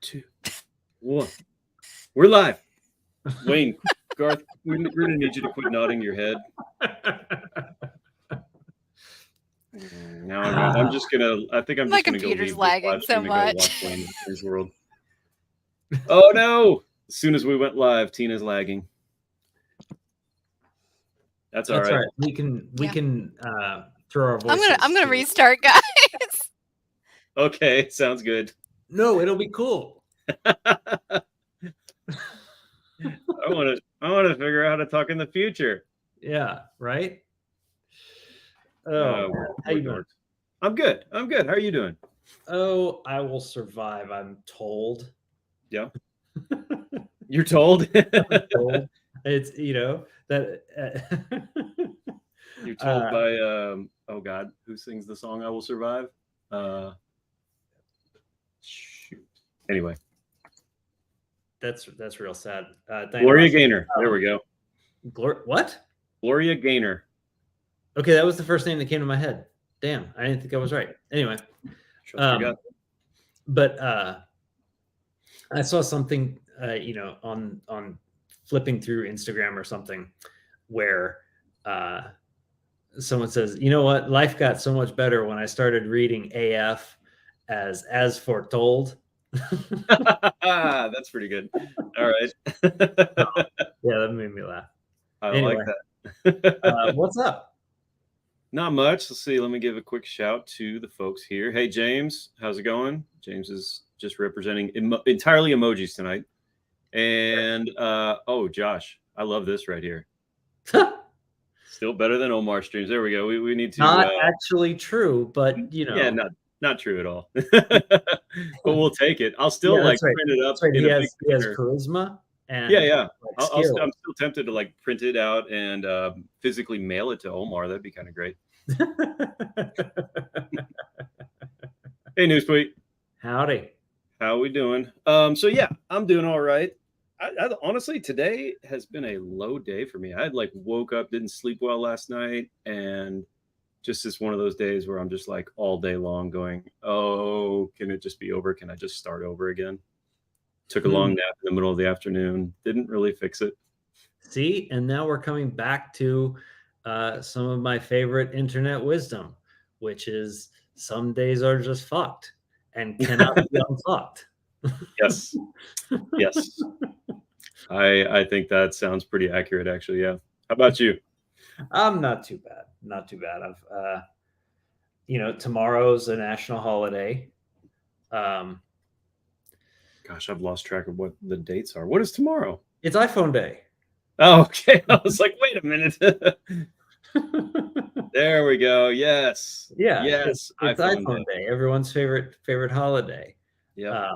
2, 1. We're live. Wayne, Garth, we're gonna need you to quit nodding your head. Now I'm just gonna. I think I'm My just gonna go computer's leave lagging this live so stream and go much. watch Wayne Wayne's World. Oh no! As soon as we went live, Tina's lagging. That's all right. We can throw our voices. I'm gonna restart, guys. Okay, sounds good. No, it'll be cool. I want to figure out how to talk in the future. Yeah, right. Oh, how you doing? I'm good. How are you doing? Oh, I will survive. I'm told. Yeah. You're told. I'm told. It's that. You're told by oh God, who sings the song "I Will Survive"? Shoot. Anyway, that's real sad. Gloria Gaynor. There we go. What? Gloria Gaynor. Okay, that was the first name that came to my head. Damn, I didn't think I was right. Anyway, but I saw something, on flipping through Instagram or something, where someone says, "You know what? Life got so much better when I started reading AF as foretold." That's pretty good. All right. Yeah, that made me laugh. I like that. What's up? Not much. Let's see. Let me give a quick shout to the folks here. Hey, James, how's it going? James is just representing entirely emojis tonight. And oh, Josh, I love this right here. Still better than Omar streams. There we go. We need to. Not actually true, but Yeah, not true at all. But we'll take it. I'll still print it up. Right. He has charisma. And yeah. I'm still tempted to print it out and physically mail it to Omar. That'd be kind of great. Hey, News Tweet. Howdy. How we doing? So yeah, I'm doing all right. I honestly, today has been a low day for me. I had woke up, didn't sleep well last night, and just is one of those days where I'm just all day long going, oh, can it just be over? Can I just start over again? Took a long nap in the middle of the afternoon. Didn't really fix it. See, and now we're coming back to some of my favorite internet wisdom, which is some days are just fucked and cannot be unfucked. Yes. Yes. I think that sounds pretty accurate, actually. Yeah. How about you? I'm not too bad. Not too bad. I've, tomorrow's a national holiday. Gosh, I've lost track of what the dates are. What is tomorrow? It's iPhone Day. Oh, okay. I was like, wait a minute. There we go. Yes. Yeah. Yes. It's iPhone Day. Everyone's favorite holiday. Yeah.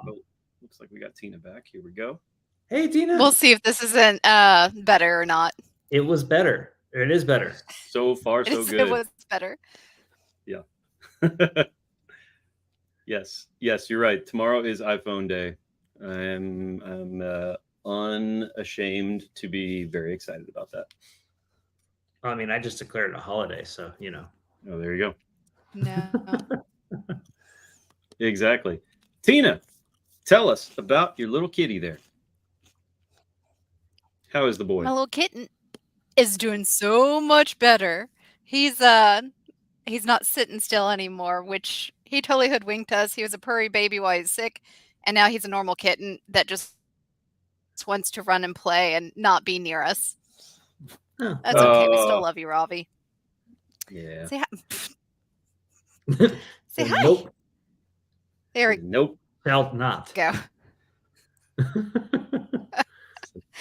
Looks like we got Tina back. Here we go. Hey, Tina. We'll see if this isn't better or not. It was better. It is better. So far, so good. It was better. Yeah. Yes, you're right. Tomorrow is iPhone Day. I'm unashamed to be very excited about that. I mean, I just declared it a holiday, so Oh, there you go. No. Exactly. Tina, tell us about your little kitty there. How is the boy? My little kitten is doing so much better. He's not sitting still anymore, which he totally hoodwinked us. He was a purry baby while he's sick, and now he's a normal kitten that just wants to run and play and not be near us. That's okay. We still love you, Ravi. Yeah. Say hi. Say hi. Nope. There we go. Nope. Shall not. Go.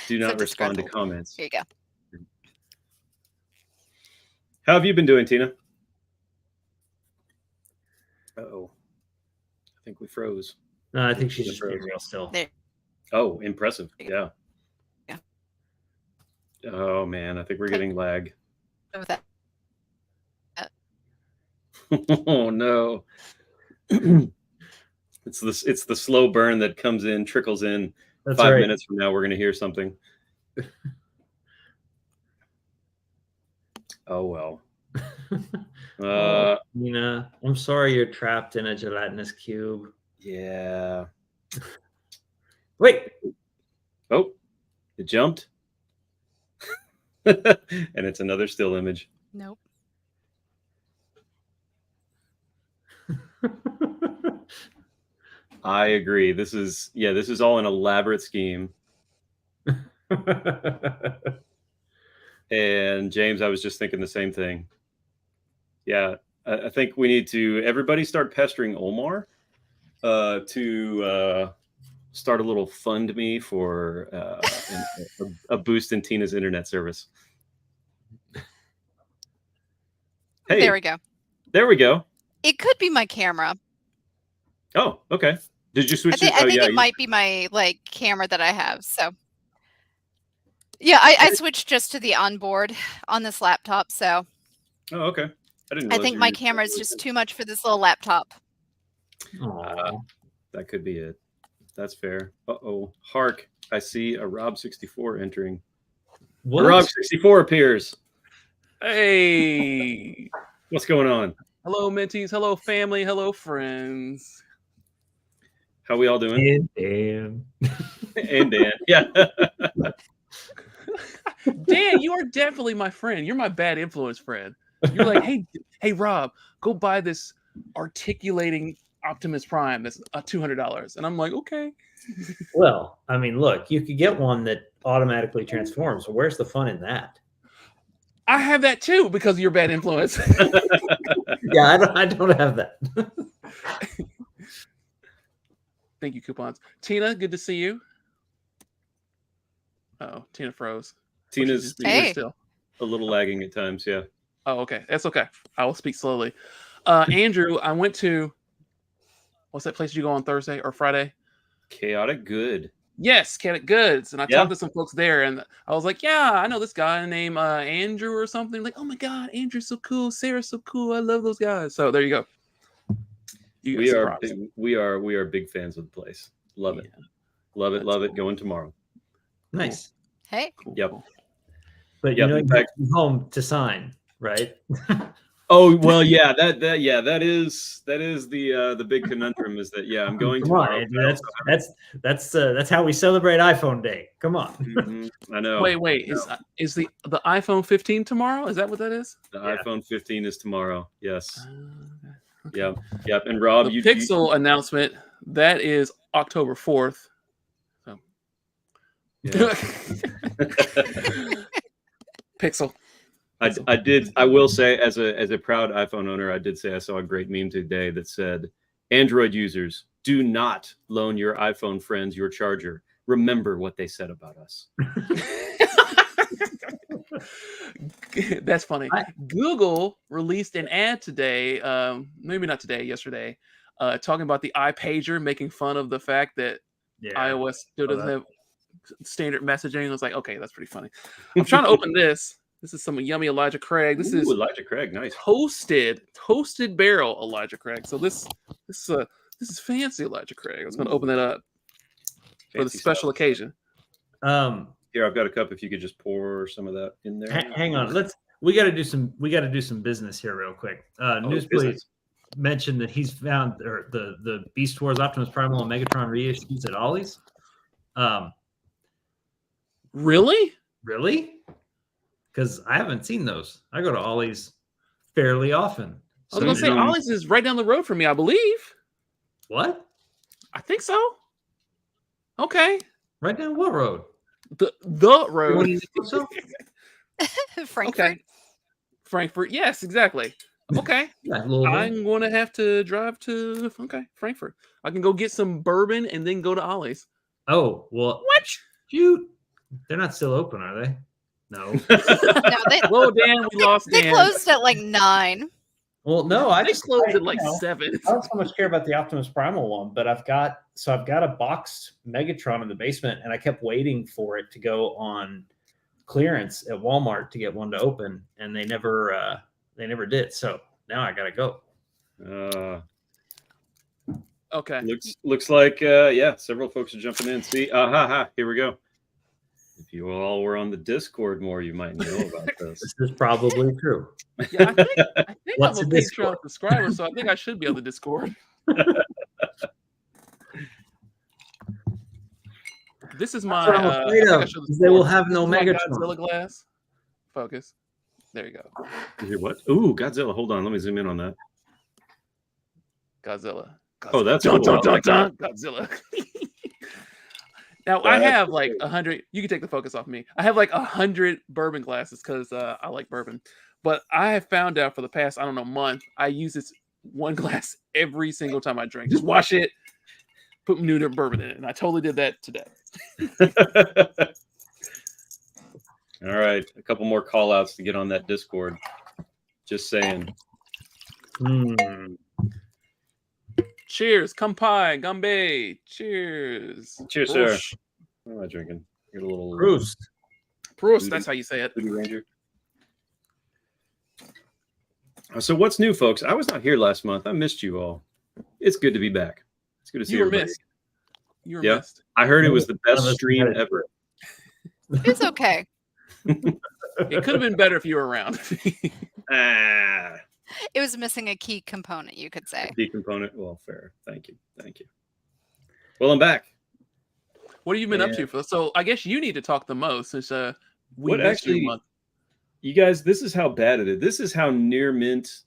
Do not respond to comments. Here you go. How have you been doing, Tina? Uh-oh. I think we froze. No, I think she's just being real still. There. Oh, impressive. Yeah. Yeah. Oh, man. I think we're getting lag. With that. Oh, no. It's the slow burn that comes in, trickles in. That's 5 minutes from now, we're going to hear something. Oh, well. Nina, I'm sorry you're trapped in a gelatinous cube. Yeah. Wait. Oh, it jumped. And it's another still image. Nope. I agree. This is all an elaborate scheme. And James, I was just thinking the same thing. Yeah, I think we need to everybody start pestering Omar to start a little fund me for a boost in Tina's internet service. Hey, There we go. There we go. It could be my camera. Oh, okay. Did you switch? I think it might be my camera that I have. So yeah, I switched just to the onboard on this laptop. So oh, okay. I think my camera is just too much for this little laptop. That could be it. That's fair. Uh-oh. Hark. I see a Rob64 entering. What? Rob64 appears. Hey. What's going on? Hello, Mentees. Hello, family. Hello, friends. How we all doing? And Dan. And Dan. Yeah. Dan, you are definitely my friend. You're my bad influence friend. You're like, hey, Rob, go buy this articulating Optimus Prime that's $200. And I'm like, okay. Well, I mean, look, you could get one that automatically transforms. So where's the fun in that? I have that too because of your bad influence. Yeah, I don't have that. Thank you, coupons. Tina, good to see you. Oh, Tina froze. Tina's still a little lagging at times, yeah. Oh, okay. That's okay. I will speak slowly. Andrew, I went to what's that place you go on Thursday or Friday? Chaotic Good. Yes, Chaotic Goods. And I talked to some folks there, and I was like, yeah, I know this guy named Andrew or something. Like, oh my God, Andrew's so cool. Sarah's so cool. I love those guys. So there you go. We are big fans of the place. Love it. Love it. Love it. Going tomorrow. Nice. Hey. Cool. Yep. But you know, you're home to sign, right? Oh well, yeah. That is the big conundrum is that I'm going tomorrow. That's how we celebrate iPhone Day. Come on. Mm-hmm. I know. Wait. Is the iPhone 15 tomorrow? Is that what that is? The iPhone 15 is tomorrow. Yes. Okay. Yep. And Rob, the Pixel announcement that is October 4th. So. Yeah. Pixel. I will say as a proud iPhone owner, I did say I saw a great meme today that said, Android users, do not loan your iPhone friends your charger. Remember what they said about us. That's funny. Google released an ad today, maybe not today, yesterday, talking about the iPager, making fun of the fact that iOS still doesn't have standard messaging. I was like, okay, that's pretty funny. I'm trying to open this. This is some yummy Elijah Craig. This is Elijah Craig, nice. Toasted barrel Elijah Craig. So this is fancy Elijah Craig. I was going to open that up for the special occasion. Here, I've got a cup. If you could just pour some of that in there. Hang on. We got to do some business here real quick. Newsbleed mentioned that he's found the Beast Wars Optimus Primal and Megatron reissues at Ollie's. Really? Because I haven't seen those. I go to Ollie's fairly often. I was going to say Ollie's is right down the road from me, I believe. What? I think so. Okay. Right down what road? The road. Frankfurt. Okay. Frankfurt. Yes, exactly. Okay. I'm going to have to drive to Frankfurt. I can go get some bourbon and then go to Ollie's. Oh, well. What? Shoot. They're not still open, are they? No. Well, Dan, we lost Dan. They closed at 9. Well, no, I just closed at 7. I don't so much care about the Optimus Primal one, but I've got a boxed Megatron in the basement, and I kept waiting for it to go on clearance at Walmart to get one to open, and they never did. So now I gotta go. Okay. Looks like several folks are jumping in. See, here we go. If you all were on the Discord more, you might know about this. This is probably true. Yeah, I think I'm a Patreon subscriber, so I think I should be on the Discord. This is That's my. what I'm I afraid think I of, showed this because they will before. have no This is my Megatron. Godzilla glass. Focus. There you go. You hear what? Ooh, Godzilla. Hold on. Let me zoom in on that. Godzilla. Oh, that's dun, cool. dun, dun, dun, Godzilla. Now I That's have like cool. 100. You can take the focus off me. I have like 100 bourbon glasses because I like bourbon. But I have found out for the past, I don't know, month, I use this one glass every single time I drink. Just wash it, put new bourbon in it, and I totally did that today. All right, a couple more call outs to get on that Discord. Just saying. Cheers, kampai, gambay. Cheers. Cheers, sir. What am I drinking? Get a little Proust. Proust, that's how you say it. Booty Ranger. So what's new, folks? I was not here last month. I missed you all. It's good to be back. It's good to see You were everybody. missed. You were Yeah. missed. I heard it was the best stream ever. It's okay. It could have been better if you were around. It was missing a key component, you could say. Key component. Well, fair. Thank you. Thank you. Well, I'm back. What have you been up to? So I guess you need to talk the most since we What missed actually- you a month. You guys, this is how bad it is. This is how near mint.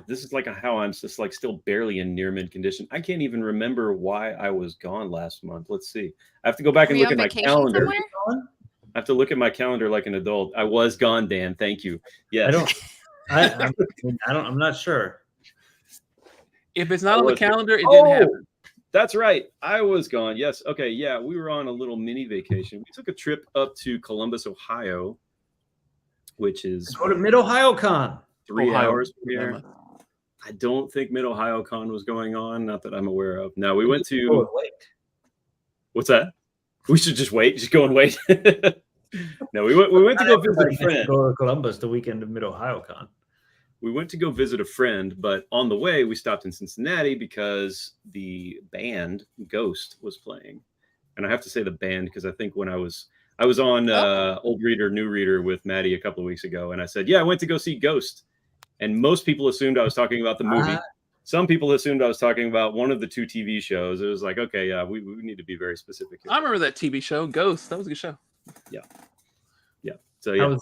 This is like how I'm just like still barely in near mint condition. I can't even remember why I was gone last month. Let's see. I have to go back and Were you look at on my vacation calendar. somewhere? I have to look at my calendar like an adult. I was gone, Dan. Thank you. Yes. I'm not sure. If it's not on the calendar, it Oh, didn't happen. That's right. I was gone. Yes. Okay. Yeah. We were on a little mini vacation. We took a trip up to Columbus, Ohio, which is Go to Mid Ohio Con. 3 Ohio, hours from here. Alabama. I don't think Mid Ohio Con was going on. Not that I'm aware of. No, we went Oh, to. wait. What's that? We should just wait. Just go and wait. No, we went to go visit a friend. Go to Columbus the weekend of Mid Ohio Con. We went to go visit a friend, but on the way we stopped in Cincinnati because the band Ghost was playing. And I have to say the band because I think when I was on Old Reader, New Reader with Maddie a couple of weeks ago, and I said, yeah, I went to go see Ghost. And most people assumed I was talking about the movie. Some people assumed I was talking about one of the 2 TV shows. It was like, okay, yeah, we need to be very specific here. I remember that TV show, Ghost. That was a good show. Yeah. So yeah,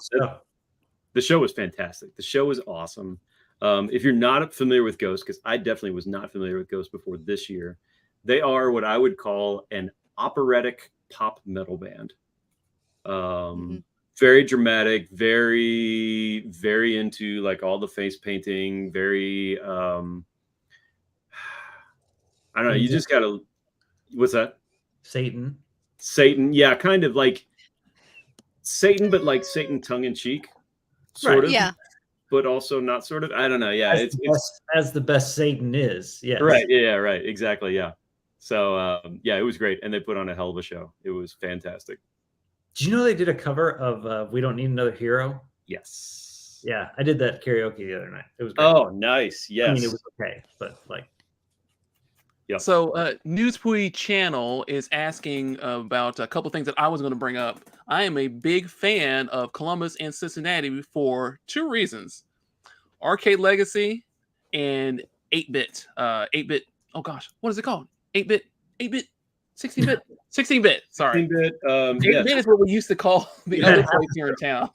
the show was fantastic. The show was awesome. If you're not familiar with Ghost, because I definitely was not familiar with Ghost before this year, they are what I would call an operatic pop metal band. Very dramatic, very, very into like all the face painting, very I don't know, you just gotta what's that? Satan, yeah, kind of like Satan, but like Satan tongue in cheek, sort of. Yeah. But also not sort of. I don't know. Yeah, as the best Satan is. Yeah. Right. Yeah. Right. Exactly. Yeah. So yeah, it was great, and they put on a hell of a show. It was fantastic. Did you know they did a cover of "We Don't Need Another Hero"? Yes. Yeah, I did that karaoke the other night. It was great. Oh, nice. Yes. I mean, it was okay, but like. Yep. So Newspui Channel is asking about a couple things that I was going to bring up. I am a big fan of Columbus and Cincinnati for 2 reasons. Arcade Legacy and 8-bit. 8-bit. Oh gosh, what is it called? 8-bit, 16-bit, 16-bit. Sorry. 16-bit. 8-bit is what we used to call the other place here in town.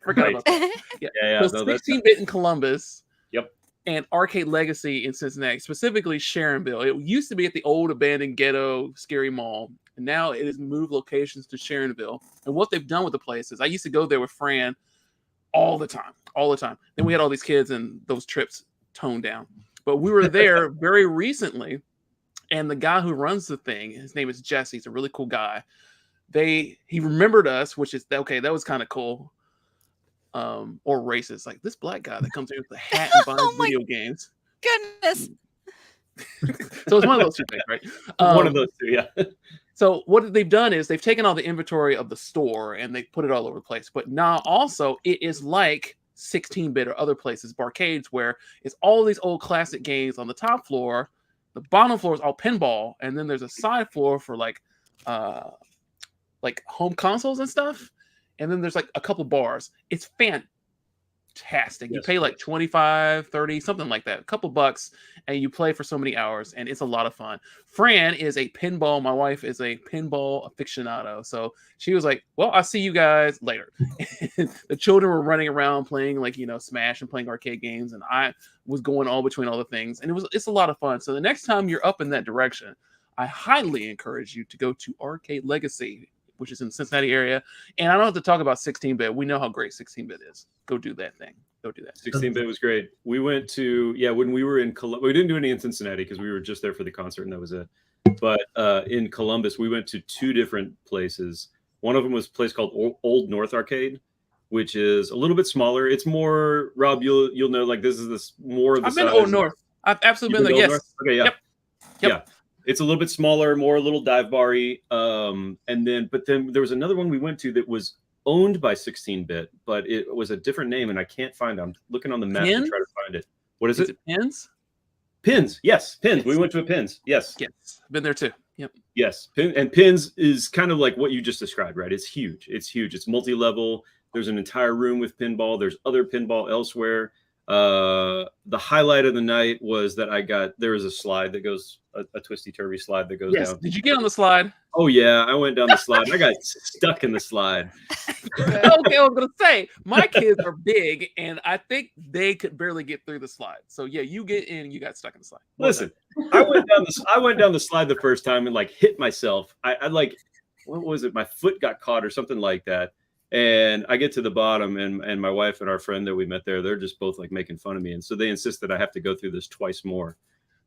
Forgot about that. Yeah. So 16-bit in Columbus. Yep. And Arcade Legacy in Cincinnati, specifically Sharonville. It used to be at the old abandoned ghetto scary mall, and now it has moved locations to Sharonville. And what they've done with the place is, I used to go there with Fran all the time. Then we had all these kids, and those trips toned down. But we were there very recently, and the guy who runs the thing, his name is Jesse. He's a really cool guy. He remembered us, which is okay. That was kind of cool. Or racist, like this black guy that comes in with a hat and buys video games. Goodness. So it's one of those 2 things, right? One of those 2, yeah. So what they've done is they've taken all the inventory of the store and they put it all over the place. But now also it is like 16-bit or other places, barcades, where it's all these old classic games on the top floor. The bottom floor is all pinball, and then there's a side floor for like home consoles and stuff. And then there's like a couple bars. It's fantastic. You Yes. pay like 25, 30, something like that, a couple bucks, and you play for so many hours, and it's a lot of fun. Fran is a pinball. My wife is a pinball aficionado. So she was like, well, I'll see you guys later. The children were running around playing like, Smash and playing arcade games, and I was going all between all the things, and it's a lot of fun. So the next time you're up in that direction, I highly encourage you to go to Arcade Legacy, which is in the Cincinnati area. And I don't have to talk about 16-bit. We know how great 16-bit is. Go do that thing. Go do that. 16-bit was great. We went to, when we were in Columbus, we didn't do any in Cincinnati because we were just there for the concert and that was it. But in Columbus, we went to 2 different places. One of them was a place called Old North Arcade, which is a little bit smaller. It's more, Rob, you'll know, like this is this more of the I've been size. Old North. I've absolutely been there. Yes. North? Okay, yeah. Yep. Yeah. It's a little bit smaller, more a little dive bar-y. But then there was another one we went to that was owned by 16-bit, but it was a different name, and I can't find it. I'm looking on the map to try to find it. What is it? Pins? Pins. Yes, Pins. We went to a Pins. Yes. Yes. Been there too. Yep. Yes. Pins is kind of like what you just described, right? It's huge. It's multi-level. There's an entire room with pinball. There's other pinball elsewhere. The highlight of the night was that there was a slide that goes a twisty turvy slide that goes down. Did you get on the slide? Oh yeah, I went down the slide. I got stuck in the slide. Okay, I was gonna say my kids are big, and I think they could barely get through the slide. So yeah, you get in, you got stuck in the slide. Listen, I went down the slide the first time and like hit myself. I like, what was it? My foot got caught or something like that. And I get to the bottom, and my wife and our friend that we met there, they're just both like making fun of me, and so they insist that I have to go through this twice more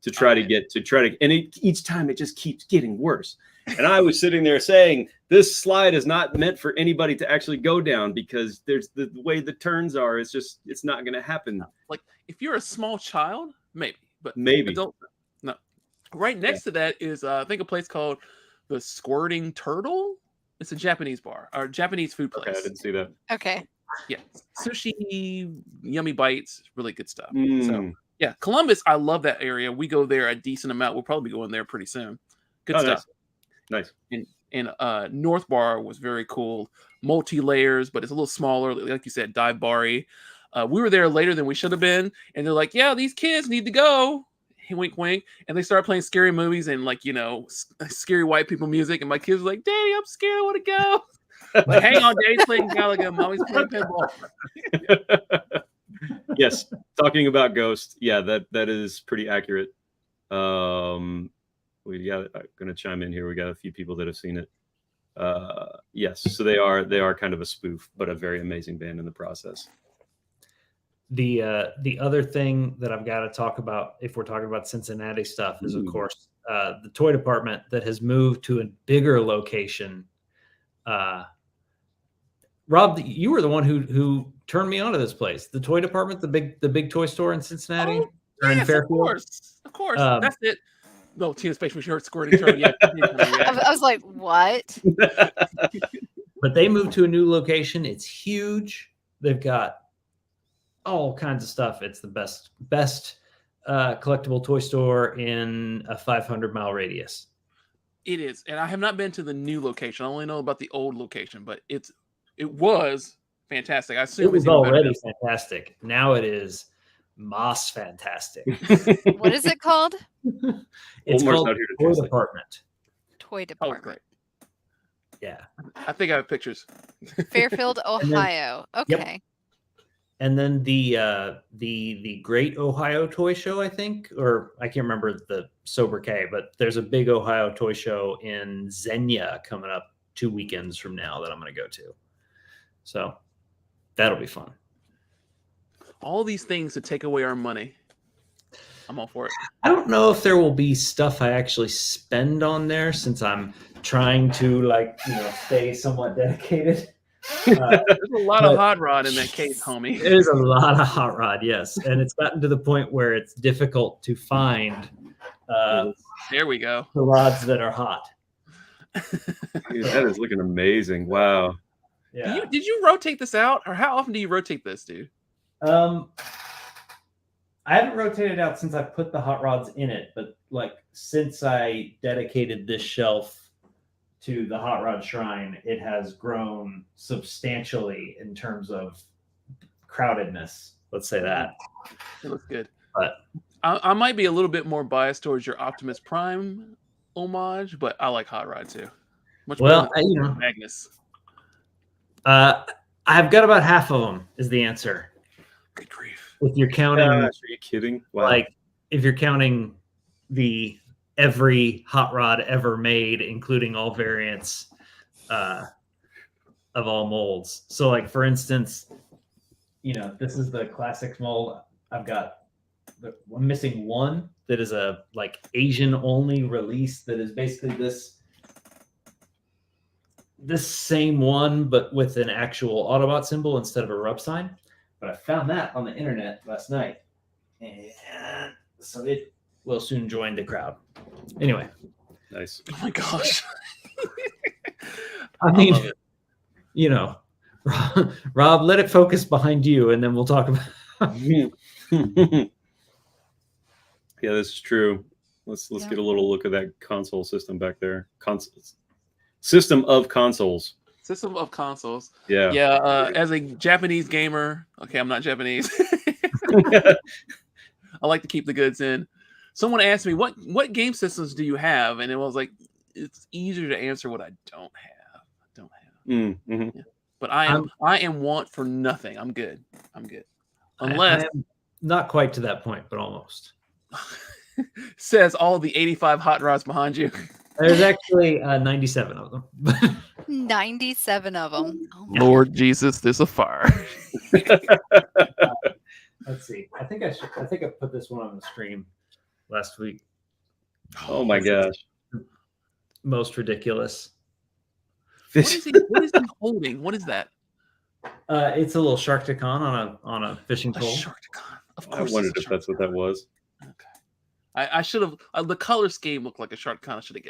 to try to and each time it just keeps getting worse. And I was sitting there saying, this slide is not meant for anybody to actually go down because there's the way the turns are. It's not going to happen. Like if you're a small child, maybe, but maybe adult, no. Right next to that is I think a place called the Squirting Turtle. It's a Japanese bar or Japanese food place. Okay, I didn't see that. Okay. Yeah, sushi, yummy bites, really good stuff. Mm. So yeah, Columbus, I love that area. We go there a decent amount. We'll probably be going there pretty soon. Good stuff. Nice. And North Bar was very cool. Multi-layers, but it's a little smaller. Like you said, dive bar-y. We were there later than we should have been. And they're like, yeah, these kids need to go. Wink, wink. And they started playing scary movies and like, scary white people music. And my kids were like, Daddy, I'm scared. I want to go. Like, hang on, Daddy's playing Galaga. Mommy's playing pinball. Yes. Talking about Ghost. Yeah, that is pretty accurate. I'm going to chime in here. We got a few people that have seen it. Yes. So they are kind of a spoof, but a very amazing band in the process. The other thing that I've got to talk about, if we're talking about Cincinnati stuff, is of course the toy department that has moved to a bigger location. Rob, you were the one who turned me onto this place, the toy department, the big toy store in Cincinnati. Oh, yes, of course. That's it. No, Tina Space Machine Squirting Turtle. Yeah, I was like, what? But they moved to a new location. It's huge. They've got all kinds of stuff. It's the best collectible toy store in a 500-mile radius. It is, and I have not been to the new location. I only know about the old location, but it was fantastic. I assume it was already fantastic. Now it is Moss fantastic. What is it called? It's Omar's called not here to Toy translate. Department. Toy Oh, department. great. Yeah. I think I have pictures. Fairfield, Ohio. Okay. And then the Great Ohio Toy Show, I think, or I can't remember the sobriquet, but there's a big Ohio toy show in Xenia coming up 2 weekends from now that I'm going to go to. So that'll be fun. All these things to take away our money. I'm all for it. I don't know if there will be stuff I actually spend on there since I'm trying to stay somewhat dedicated. There's a lot of hot rod in that case, homie. There's a lot of hot rod, yes. And it's gotten to the point where it's difficult to find there we go. the rods that are hot. Dude, that is looking amazing. Wow. Yeah. Did you rotate this out, or how often do you rotate this, dude? I haven't rotated out since I put the hot rods in it, but since I dedicated this shelf to the hot rod shrine, it has grown substantially in terms of crowdedness. Let's say that. It looks good. But I might be a little bit more biased towards your Optimus Prime homage, but I like Hot Rod too. Much better than Magnus. I've got about half of them. Is the answer? Good grief! If you're counting, are you kidding? Wow. Like if you're counting every hot rod ever made, including all variants of all molds. So, like for instance, this is the classics mold. I'm missing one that is a like Asian only release that is basically this same one, but with an actual Autobot symbol instead of a rub sign. But I found that on the internet last night, and so it will soon join the crowd. Anyway, nice. Oh my gosh! I mean, Rob, let it focus behind you, and then we'll talk about. Yeah, this is true. Let's get a little look at that console system back there. System of consoles. System of consoles. Yeah. Yeah. As a Japanese gamer, okay, I'm not Japanese. I like to keep the goods in. Someone asked me, what game systems do you have? And it was like, it's easier to answer what I don't have. Mm-hmm. Yeah. But I am want for nothing. I'm good. Unless I am not quite to that point, but almost. Says all the 85 hot rods behind you. There's actually 97 of them. 97 of them. Oh Lord Jesus, there's a fire. Let's see. I think I put this one on the stream last week. Oh my gosh. Most ridiculous. What is he holding? What is that? It's a little Sharkticon on a fishing pole. Sharkticon. Of I course. wondered if that's what that was. Okay. I should have. The color scheme looked like a Sharkticon. I should have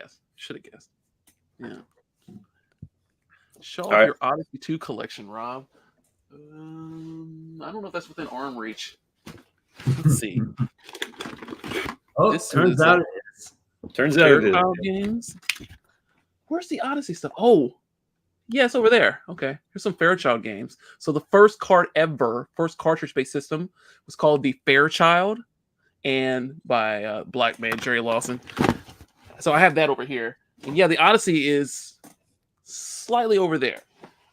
guessed. Yeah. Show off your Odyssey 2 collection, Rob. I don't know if that's within arm reach. Let's see. Oh, turns out it is. Turns out it is. Games. Where's the Odyssey stuff? Oh, yeah, it's over there. Okay, here's some Fairchild games. So the first cartridge-based system was called the Fairchild, and by black man Jerry Lawson. So I have that over here, and yeah, the Odyssey is slightly over there.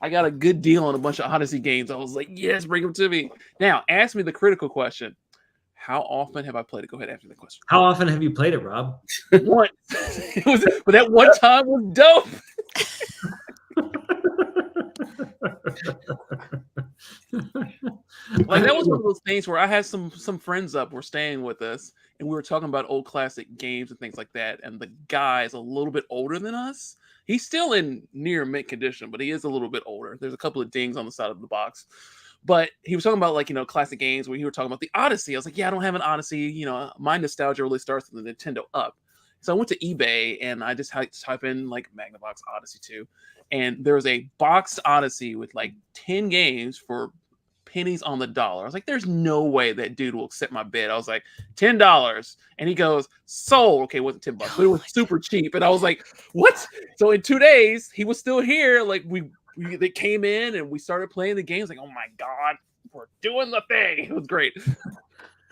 I got a good deal on a bunch of Odyssey games. I was like, yes, bring them to me. Now, ask me the critical question. How often have I played it? Go ahead, answer the question. How often have you played it, Rob? Once. But that one time was dope. Like that was one of those things where I had some friends were staying with us, and we were talking about old classic games and things like that. And the guy is a little bit older than us. He's still in near mint condition, but he is a little bit older. There's a couple of dings on the side of the box. But he was talking about classic games where he was talking about the Odyssey. I was like, yeah, I don't have an Odyssey. My nostalgia really starts with the Nintendo Up. So I went to eBay and I just type in like Magnavox Odyssey 2. And there was a boxed Odyssey with like 10 games for pennies on the dollar. I was like, there's no way that dude will accept my bid. I was like, $10. And he goes, sold. Okay, it wasn't $10, but it was super cheap. And I was like, what? So in 2 days, he was still here. Like they came in and we started playing the games. Like, oh my God, we're doing the thing. It was great.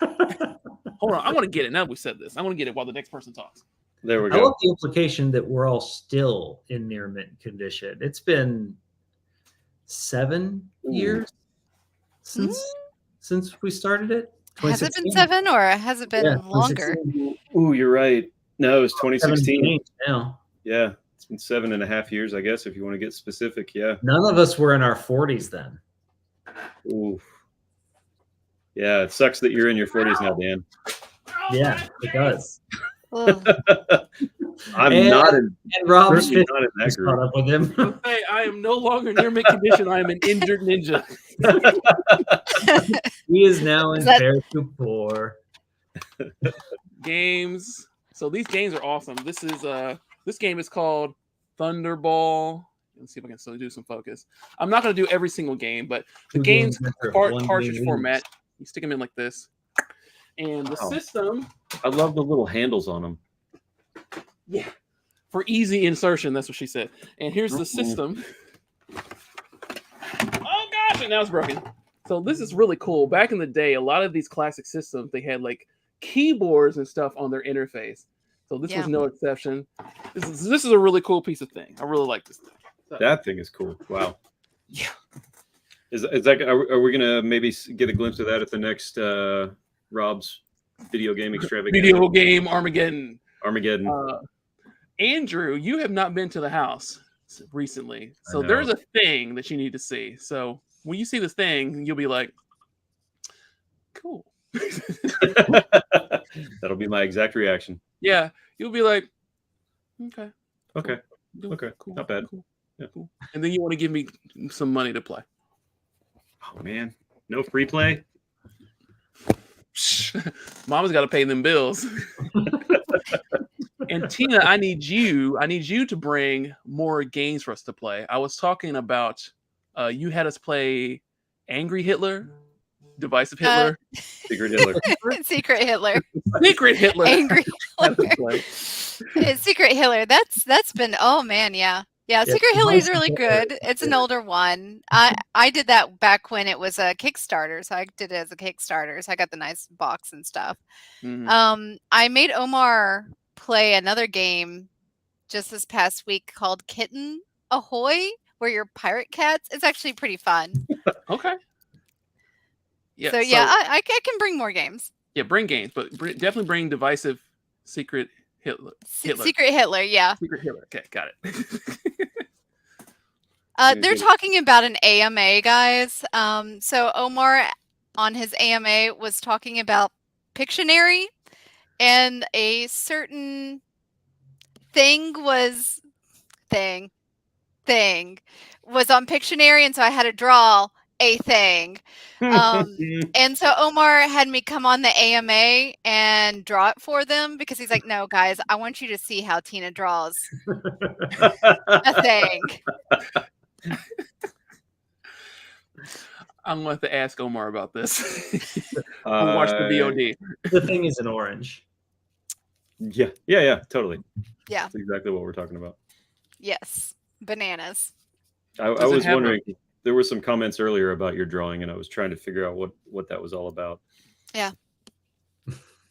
Hold on. I want to get it. Now we said this. I want to get it while the next person talks. There we go. I love the implication that we're all still in near mint condition. It's been 7 years since we started it. Has it been 7 or has it been longer? Ooh, you're right. No, it's 2016 now. Yeah, it's been 7.5 years, I guess, if you want to get specific. Yeah. None of us were in our 40s then. Ooh. Yeah, it sucks that you're in your 40s now, Dan. Yeah, it does. I'm not in. And Rob's not in that group. Caught up with him. Hey, I am no longer near mint condition. I am an injured ninja. He is now in fair to poor. Games. So these games are awesome. This game is called Thunderball. Let's see if I can still do some focus. I'm not going to do every single game, but the game's cartridge format. You stick them in like this. And the system. I love the little handles on them. Yeah. For easy insertion, that's what she said. And here's the system. Oh gosh, and now it's broken. So this is really cool. Back in the day, a lot of these classic systems, they had like keyboards and stuff on their interface. So this was no exception. This is a really cool piece of thing. I really like this thing. So, that thing is cool. Wow. Yeah. Is that are we gonna maybe get a glimpse of that at the next Rob's video game extravaganza? Video game Armageddon. Andrew, you have not been to the house recently, so there's a thing that you need to see. So when you see this thing, you'll be like, cool. That'll be my exact reaction. Yeah, you'll be like, okay, cool. Not bad. Cool. Yeah. Cool. And then you want to give me some money to play. Oh man, no free play. Mama's got to pay them bills. And Tina, I need you to bring more games for us to play. I was talking about you had us play Angry Hitler, Divisive Hitler, Secret Hitler. Secret Hitler. Secret Hitler. Angry Hitler. Secret Hitler. That's been, oh man, yeah. Yeah, Secret Hitler is really good. It's an older one. I did that back when it was a Kickstarter, so I did it as a Kickstarter. So I got the nice box and stuff. Mm-hmm. I made Omar play another game just this past week called Kitten Ahoy, where you're pirate cats. It's actually pretty fun. Okay. Yeah. So yeah, I can bring more games. Yeah, bring games, but definitely bring Divisive Secret Hitler. Secret Hitler, yeah. Secret Hitler. Okay, got it. They're talking about an AMA, guys. So Omar on his AMA was talking about Pictionary, and a certain thing was on Pictionary, and so I had to draw a thing. And so Omar had me come on the AMA and draw it for them because he's like, no, guys, I want you to see how Tina draws a thing. I'm going to ask Omar about this. Watch the VOD. The thing is an orange. Yeah, totally. Yeah. That's exactly what we're talking about. Yes. Bananas. I was wondering, there were some comments earlier about your drawing, and I was trying to figure out what that was all about. Yeah.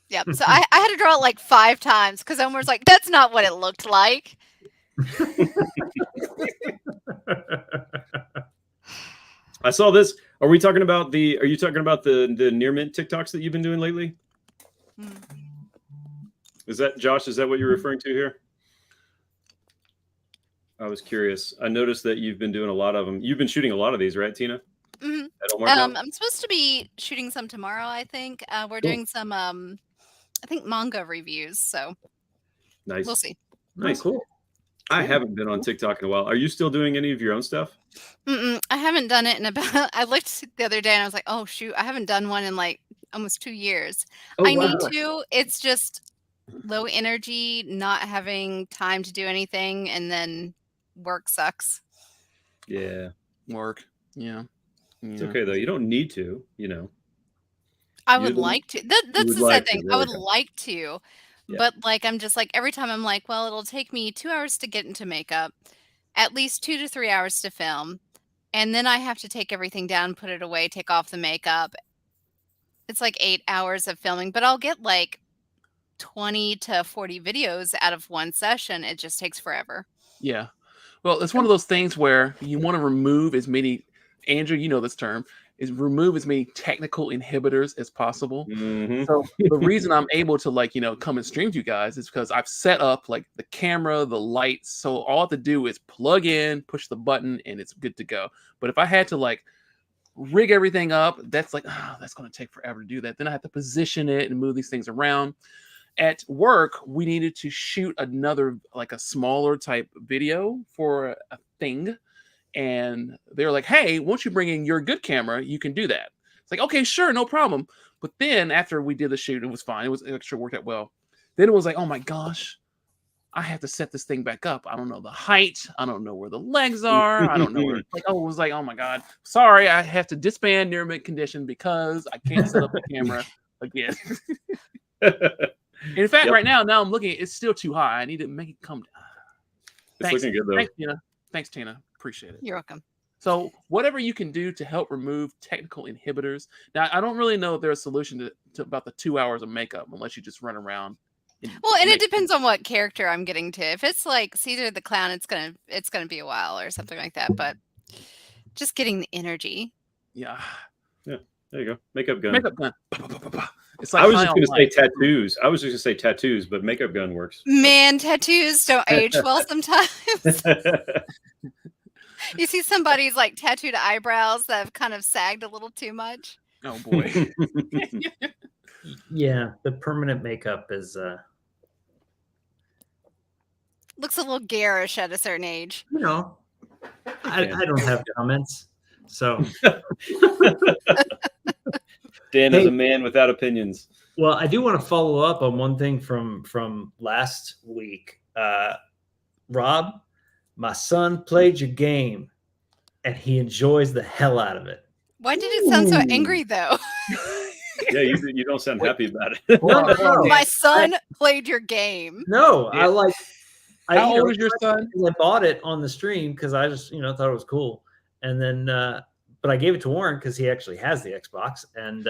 Yeah. So I had to draw it like 5 times because Omar's like, that's not what it looked like. I saw this. Are you talking about the near mint TikToks that you've been doing lately? Is that, Josh, is that what you're referring to here? I was curious. I noticed that you've been doing a lot of them. You've been shooting a lot of these, right, Tina? Mm-hmm. I'm supposed to be shooting some tomorrow, I think. We're doing some, I think, manga reviews. So nice. We'll see. Nice. Cool. I haven't been on TikTok in a while. Are you still doing any of your own stuff? I haven't done it in about, I looked the other day and I was like, oh, shoot, I haven't done one in like almost 2 years. I need to. It's just low energy, not having time to do anything, and then work sucks. Yeah. Work. Yeah. It's okay, though. You don't need to, I would like to. That's the sad thing. I would like to. Yeah. But like, I'm just like, every time I'm like, well, it'll take me 2 hours to get into makeup, at least 2 to 3 hours to film. And then I have to take everything down, put it away, take off the makeup. It's like 8 hours of filming, but I'll get like 20 to 40 videos out of one session. It just takes forever. Yeah. Well, it's one of those things where you want to remove as many, Andrew, you know this term, is remove as many technical inhibitors as possible. Mm-hmm. So the reason I'm able to come and stream to you guys is because I've set up like the camera, the lights. So all I have to do is plug in, push the button, and it's good to go. But if I had to rig everything up, that's that's going to take forever to do that. Then I have to position it and move these things around. At work, we needed to shoot another, a smaller type video for a thing. And they're like, hey, once you bring in your good camera, you can do that. It's like, okay, sure, no problem. But then after we did the shoot, it was fine. It actually worked out well. Then it was like, oh my gosh, I have to set this thing back up. I don't know the height. I don't know where the legs are. I don't know where. It was like, oh my God, sorry, I have to disband near mid condition because I can't set up the camera again. In fact, right now I'm looking, it's still too high. I need to make it come down. It's looking good though. Thanks, Tina. Appreciate it. You're welcome. So whatever you can do to help remove technical inhibitors. Now, I don't really know if there's a solution to about the 2 hours of makeup unless you just run around. Well, and it depends on what character I'm getting to. If it's like Caesar the Clown, it's gonna be a while or something like that. But just getting the energy. Yeah. Yeah. There you go. Makeup gun. Makeup gun. It's like I was just going to say tattoos. I was just going to say tattoos, but makeup gun works. Man, tattoos don't age well sometimes. You see somebody's like tattooed eyebrows that have kind of sagged a little too much. Oh boy. Yeah, the permanent makeup is looks a little garish at a certain age. You know, I don't have comments. So Dan is a man without opinions. Well, I do want to follow up on one thing from last week. Rob, my son played your game and he enjoys the hell out of it. Why did it sound so angry though? Yeah, you don't sound happy about it. No. My son played your game. No, Yeah. How old is your son? I bought it on the stream because I just thought it was cool, and then but I gave it to Warren because he actually has the Xbox and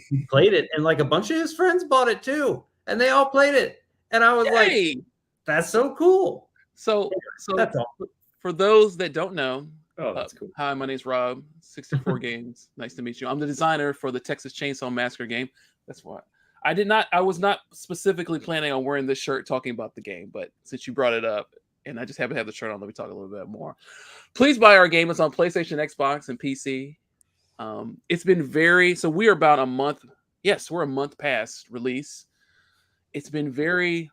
he played it, and like a bunch of his friends bought it too, and they all played it, and I was like, "That's so cool." So that's all. For those that don't know, that's cool. Hi, my name's Rob. 64 Games. Nice to meet you. I'm the designer for the Texas Chainsaw Massacre game. That's why I was not specifically planning on wearing this shirt talking about the game, but since you brought it up and I just happen to have the shirt on, let me talk a little bit more. Please buy our game. It's on PlayStation, Xbox, and PC. It's been so we are about a month. Yes, we're a month past release. It's been very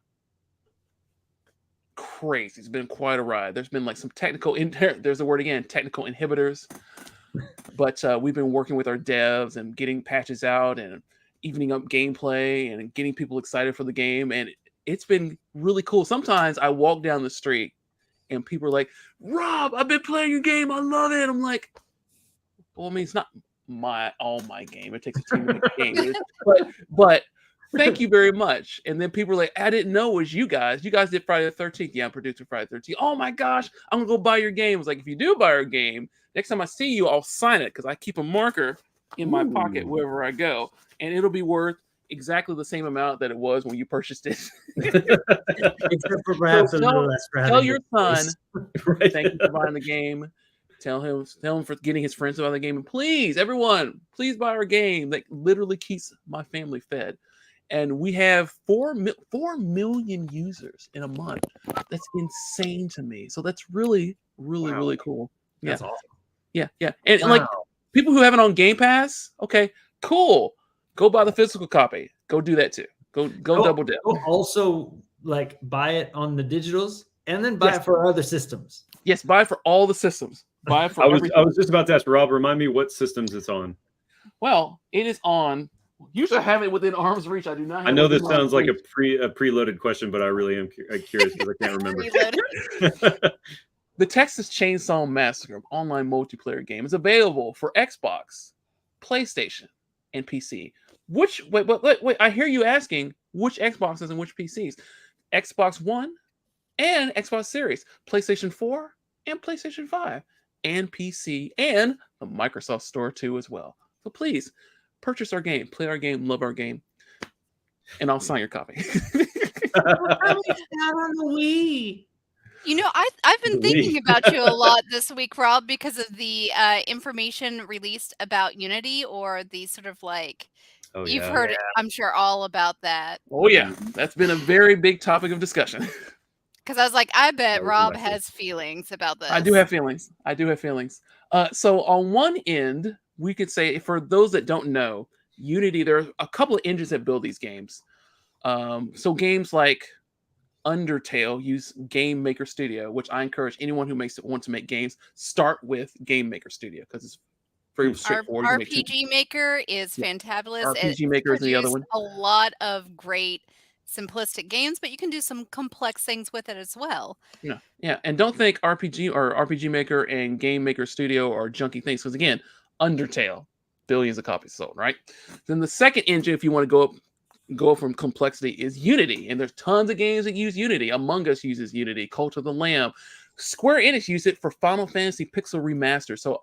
crazy. It's been quite a ride. There's been like some there's the word again, technical inhibitors. But we've been working with our devs and getting patches out and evening up gameplay and getting people excited for the game. And it's been really cool. Sometimes I walk down the street and people are like, Rob, I've been playing your game. I love it. I'm like, well, I mean, it's not all my game. It takes a team to make a game. But thank you very much. And then people are like, I didn't know it was you guys. You guys did Friday the 13th. Yeah, I'm producing Friday the 13th. Oh my gosh, I'm going to go buy your game. I was like, if you do buy our game, next time I see you, I'll sign it because I keep a marker in my pocket wherever I go. And it'll be worth exactly the same amount that it was when you purchased it. Except for perhaps a little extra. Tell your son, thank you for buying the game. Tell him for getting his friends about the game. And please, everyone, please buy our game. That literally keeps my family fed. And we have 4 million users in a month. That's insane to me. So that's really, really, really cool. Yeah. That's awesome. Yeah. And like people who have it on Game Pass, okay, cool. Go buy the physical copy. Go do that too. Go double dip. Also, like buy it on the digitals and then buy it for other systems. Yes, buy it for all the systems. Buy it for everything. I was just about to ask Rob, remind me what systems it's on. Well, it is on. Usually I have it within arm's reach. I do not have I know this sounds like a preloaded question, but I really am curious because I can't remember. The Texas Chainsaw Massacre online multiplayer game is available for Xbox, PlayStation, and PC. Wait, I hear you asking which Xboxes and which PCs. Xbox One and Xbox Series, PlayStation 4 and PlayStation 5, and PC, and the Microsoft Store too as well. So please purchase our game, play our game, love our game, and I'll sign your copy. On the Wii. You know, I've been thinking about you a lot this week, Rob, because of the information released about Unity, or the sort of like you've heard it, I'm sure, all about that. Oh yeah, that's been a very big topic of discussion. Because I was like, I bet Rob has feelings about this. I do have feelings. So on one end, we could say, for those that don't know, Unity, there are a couple of engines that build these games. So games like Undertale use Game Maker Studio, which I encourage anyone who wants to make games, start with Game Maker Studio because it's very straightforward. RPG Maker is fantabulous. RPG Maker is the other one. A lot of great simplistic games, but you can do some complex things with it as well. Yeah, and don't think RPG Maker and Game Maker Studio are junky things, because again, Undertale, billions of copies sold, right? Then the second engine, if you want to go up from complexity, is Unity, and there's tons of games that use Unity. Among Us uses Unity, Cult of the Lamb, Square Enix used it for Final Fantasy Pixel Remaster. So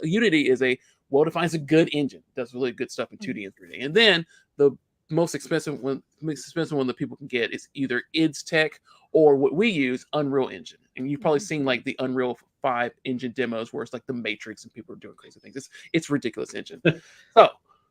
Unity is a well-defined, a good engine. Does really good stuff in 2D and 3D. And then the most expensive one that people can get is either id Tech or what we use, Unreal Engine. And you've probably seen like the Unreal 5 engine demos where it's like the Matrix and people are doing crazy things. It's ridiculous engine.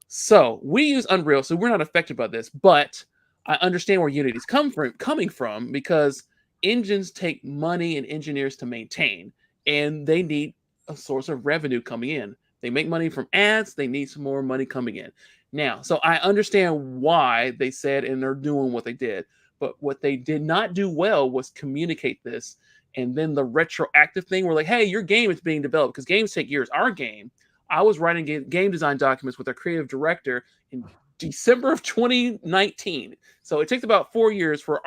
So we use Unreal, so we're not affected by this, but I understand where Unity's coming from because engines take money and engineers to maintain, and they need a source of revenue coming in. They make money from ads. They need some more money coming in. Now, so I understand why they said and they're doing what they did, but what they did not do well was communicate this. And then the retroactive thing, we're like, hey, your game is being developed because games take years. Our game, I was writing game design documents with our creative director in December of 2019. So it takes about 4 years for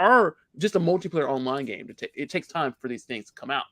just a multiplayer online game it takes time for these things to come out.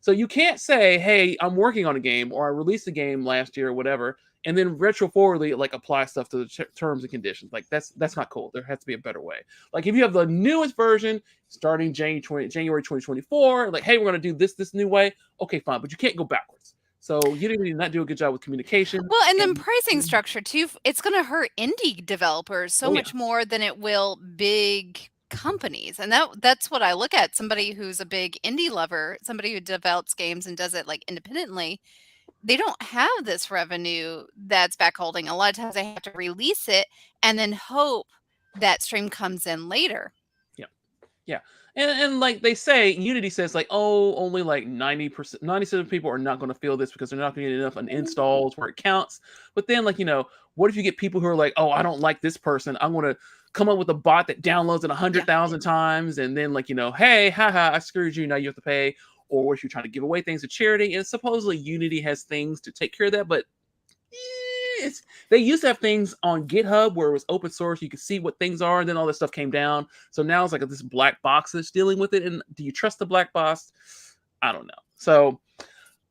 So you can't say, hey, I'm working on a game or I released a game last year or whatever, and then retro forwardly like apply stuff to the terms and conditions. Like that's not cool. There has to be a better way. Like if you have the newest version starting January 2024, like, hey, we're going to do this new way. Okay, fine. But you can't go backwards. So you did not do a good job with communication. Well, and then pricing structure too. It's going to hurt indie developers so much more than it will big companies. And that's what I look at. Somebody who's a big indie lover, somebody who develops games and does it like independently, they don't have this revenue that's backholding. A lot of times they have to release it and then hope that stream comes in later. Yeah. And like they say, Unity says like, oh, only like 97% of people are not going to feel this because they're not going to get enough installs where it counts. But then like, what if you get people who are like, oh, I don't like this person. I'm going to come up with a bot that downloads it 100,000 times. And then like, hey, haha, I screwed you. Now you have to pay. Or what if you're trying to give away things to charity? And supposedly Unity has things to take care of that. But they used to have things on GitHub where it was open source. You could see what things are, and then all this stuff came down. So now it's like this black box that's dealing with it. And do you trust the black box? I don't know. So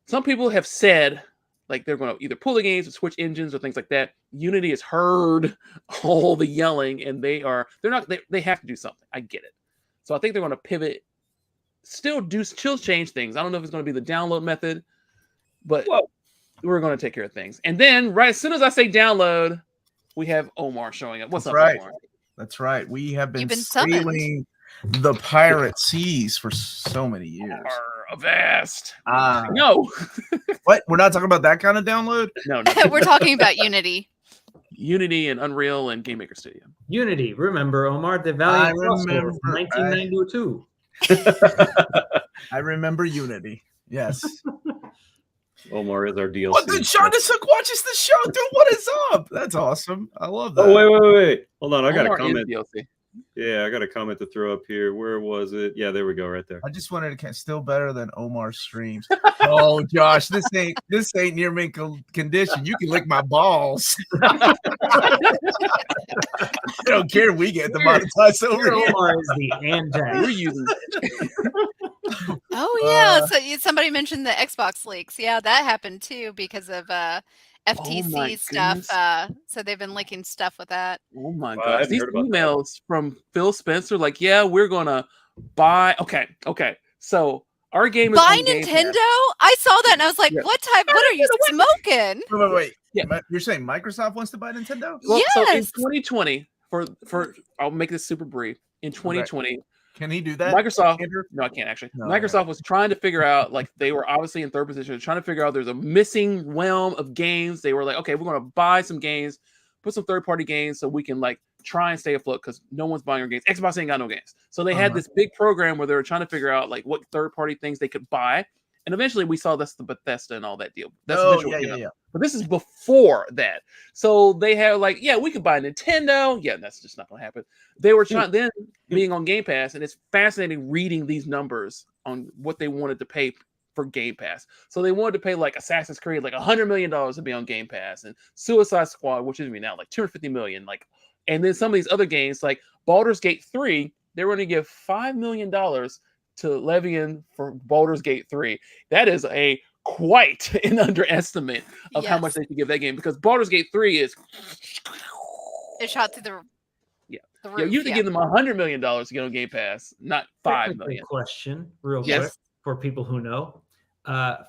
some people have said like they're going to either pull the games or switch engines or things like that. Unity has heard all the yelling, and they have to do something. I get it. So I think they're going to pivot, still change things. I don't know if it's going to be the download method, but we're going to take care of things. And then right as soon as I say download, we have Omar showing up. What's up, Omar? That's right. We have been sailing the pirate seas for so many years. Avast. No. What? We're not talking about that kind of download? No. We're talking about Unity. Unity and Unreal and Game Maker Studio. Unity. Remember, Omar, the Valiant remember 1992. I remember Unity. Yes. Omar is our DLC. What? Dude, Shonda Sook watches the show. Dude, what is up? That's awesome. I love that. Oh, wait. Hold on. I got a comment. DLC. Yeah, I got a comment to throw up here. Where was it? Yeah, there we go, right there. I just wanted to still better than Omar's streams. Oh, Josh, this ain't near mint condition. You can lick my balls. I don't care if we get demonetized over here. Omar is the anti. We're using. Oh yeah, so somebody mentioned the Xbox leaks. Yeah, that happened too because of FTC stuff. So they've been leaking stuff with that. Oh my gosh, these emails from Phil Spencer, like, yeah, we're gonna buy. Okay. So our game is buy Nintendo. I saw that and I was like, what are you smoking? Wait. Yeah, you're saying Microsoft wants to buy Nintendo? Well, yes. So in 2020, for I'll make this super brief. In 2020. Okay. Can he do that? Microsoft, no, I can't actually. No, Microsoft was trying to figure out, like, they were obviously in third position, trying to figure out there's a missing realm of games. They were like, okay, we're going to buy some games, put some third-party games so we can, like, try and stay afloat because no one's buying our games. Xbox ain't got no games. So they had this big program where they were trying to figure out, like, what third-party things they could buy. And eventually we saw that's the Bethesda and all that deal. That's yeah. But this is before that. So they had like, yeah, we could buy Nintendo. Yeah, that's just not going to happen. They were trying then being on Game Pass, and it's fascinating reading these numbers on what they wanted to pay for Game Pass. So they wanted to pay like Assassin's Creed like $100 million to be on Game Pass, and Suicide Squad, which is now like $250 million. Like, and then some of these other games like Baldur's Gate 3, they were going to give $5 million to Levian for Baldur's Gate 3. That is quite an underestimate of how much they could give that game, because Baldur's Gate 3 is it shot through the roof. You have to give them $100 million to get on Game Pass, not $5 million. Question, real quick. for people who know.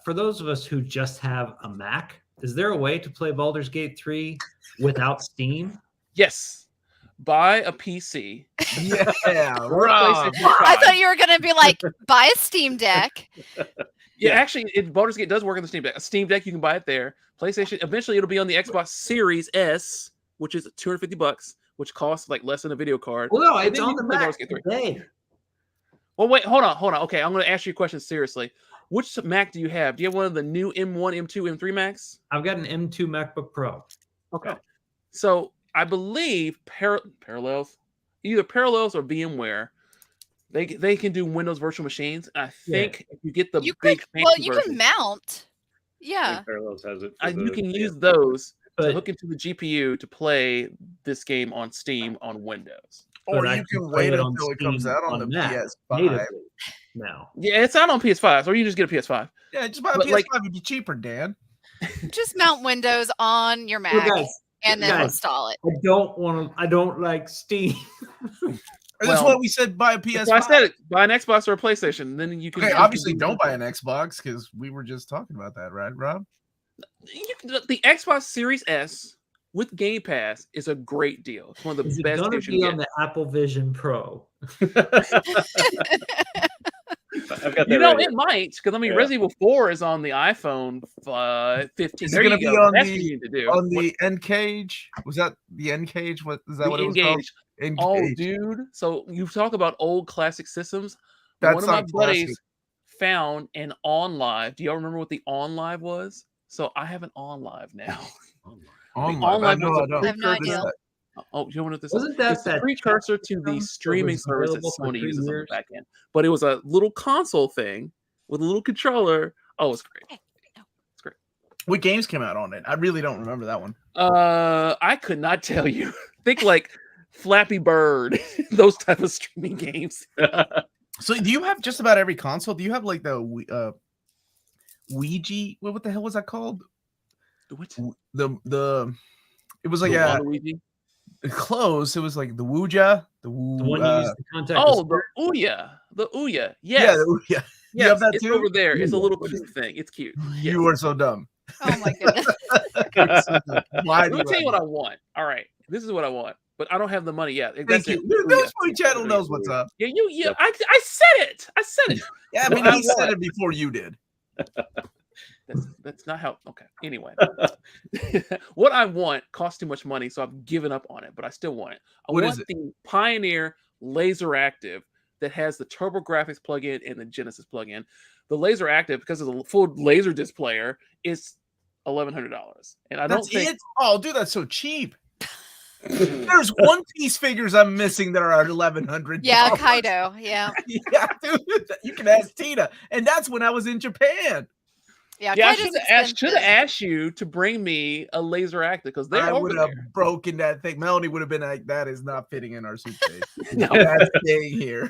For those of us who just have a Mac, is there a way to play Baldur's Gate 3 without Steam? Yes. Buy a PC. Yeah, Or a Rob. PlayStation I 5. thought you were going to be like, buy a Steam Deck. Yeah, actually, Baldur's Gate does work on the Steam Deck. A Steam Deck, you can buy it there. PlayStation, eventually it'll be on the Xbox Series S, which is $250, which costs like less than a video card. Well, no, And it's then you on the can play Mac Baldur's Gate 3. today. Well, wait, hold on. Okay, I'm going to ask you a question seriously. Which Mac do you have? Do you have one of the new M1, M2, M3 Macs? I've got an M2 MacBook Pro. Okay. So I believe Parallels, either Parallels or VMware, they can do Windows virtual machines. I think if you get the big fancy you version, can mount. I Yeah. think Parallels has it. you can use those to But hook into the GPU to play this game on Steam on Windows. Or but I you can play wait it on until it comes Steam out on the Mac PS5. natively now. Yeah, it's out on PS5, or you can just get a PS5. Yeah, just buy a But, PS5. like- It'd be cheaper, Dan. Just mount Windows on your Mac Well, guys, and then guys, install it. I don't like Steam. That's Well, what we said. Buy a PS5. That's why I said it. Buy an Xbox or a PlayStation, then you can. Okay, you can obviously do- don't buy an Xbox because we were just talking about that, right, Rob? The Xbox Series S with Game Pass is a great deal. It's one of the Is it best going to deals you be can on get. the Apple Vision Pro? I've got that You know, right it might, because I mean, Yeah. Resident Evil 4 is on the iPhone 15. Is it There gonna you be go. on That's the- what you need to do. On the N cage, was that the N cage? What is that? The What it was called? Engage. Oh, N-Cage. dude. So you talk about old classic systems. That's One of my not classic. buddies found an On Live. Do y'all remember what the On Live was? So I have an On Live now. Oh The my online God, was a no, I have no What is idea. that? Oh, you know what this is? Wasn't that It's the that precursor to the that streaming was service that available for Sony 3 uses on the years? back end. But it was a little console thing with a little controller. Oh, it's great. What games came out on it? I really don't remember that one. I could not tell you. Think like Flappy Bird, those type of streaming games. So, do you have just about every console? Do you have like the Ouija? What the hell was that called? What? The it was like The a Waluigi? close. It was like the Ouija. The one you used to contact. Oh, the the Ouya. The Ouya. yeah, Yes. the Ouija. You Yes, have that it's too? over there. It's a little What is cute thing. It's cute. You are so dumb. Oh my goodness. Why Let me tell you what I want. All right. This is what I want. But I don't have the money yet. Thank That's you. it. The Ouya. News Point Channel knows what's up. Yeah, I said it. I said it. Yeah, I What mean, I he said want. it before you did. That's not how. Okay. Anyway, what I want costs too much money, so I've given up on it. But I still want it. What want is it? the Pioneer Laser Active that has the TurboGrafx plugin and the Genesis plugin. The Laser Active, because of the full Laserdisc player, is $1,100, and I don't That's think it. Oh, dude, that's so cheap. There's One Piece figures I'm missing that are at $1,100. Yeah, Kaido. Yeah. Yeah, dude, you can ask Tina, and that's when I was in Japan. Yeah, Yeah, I Kaido's should have expensive. asked you to bring me a Laser Active because they're I over would have there. broken that thing. Melanie would have been like, "That is not fitting in our suitcase. No. That's staying here."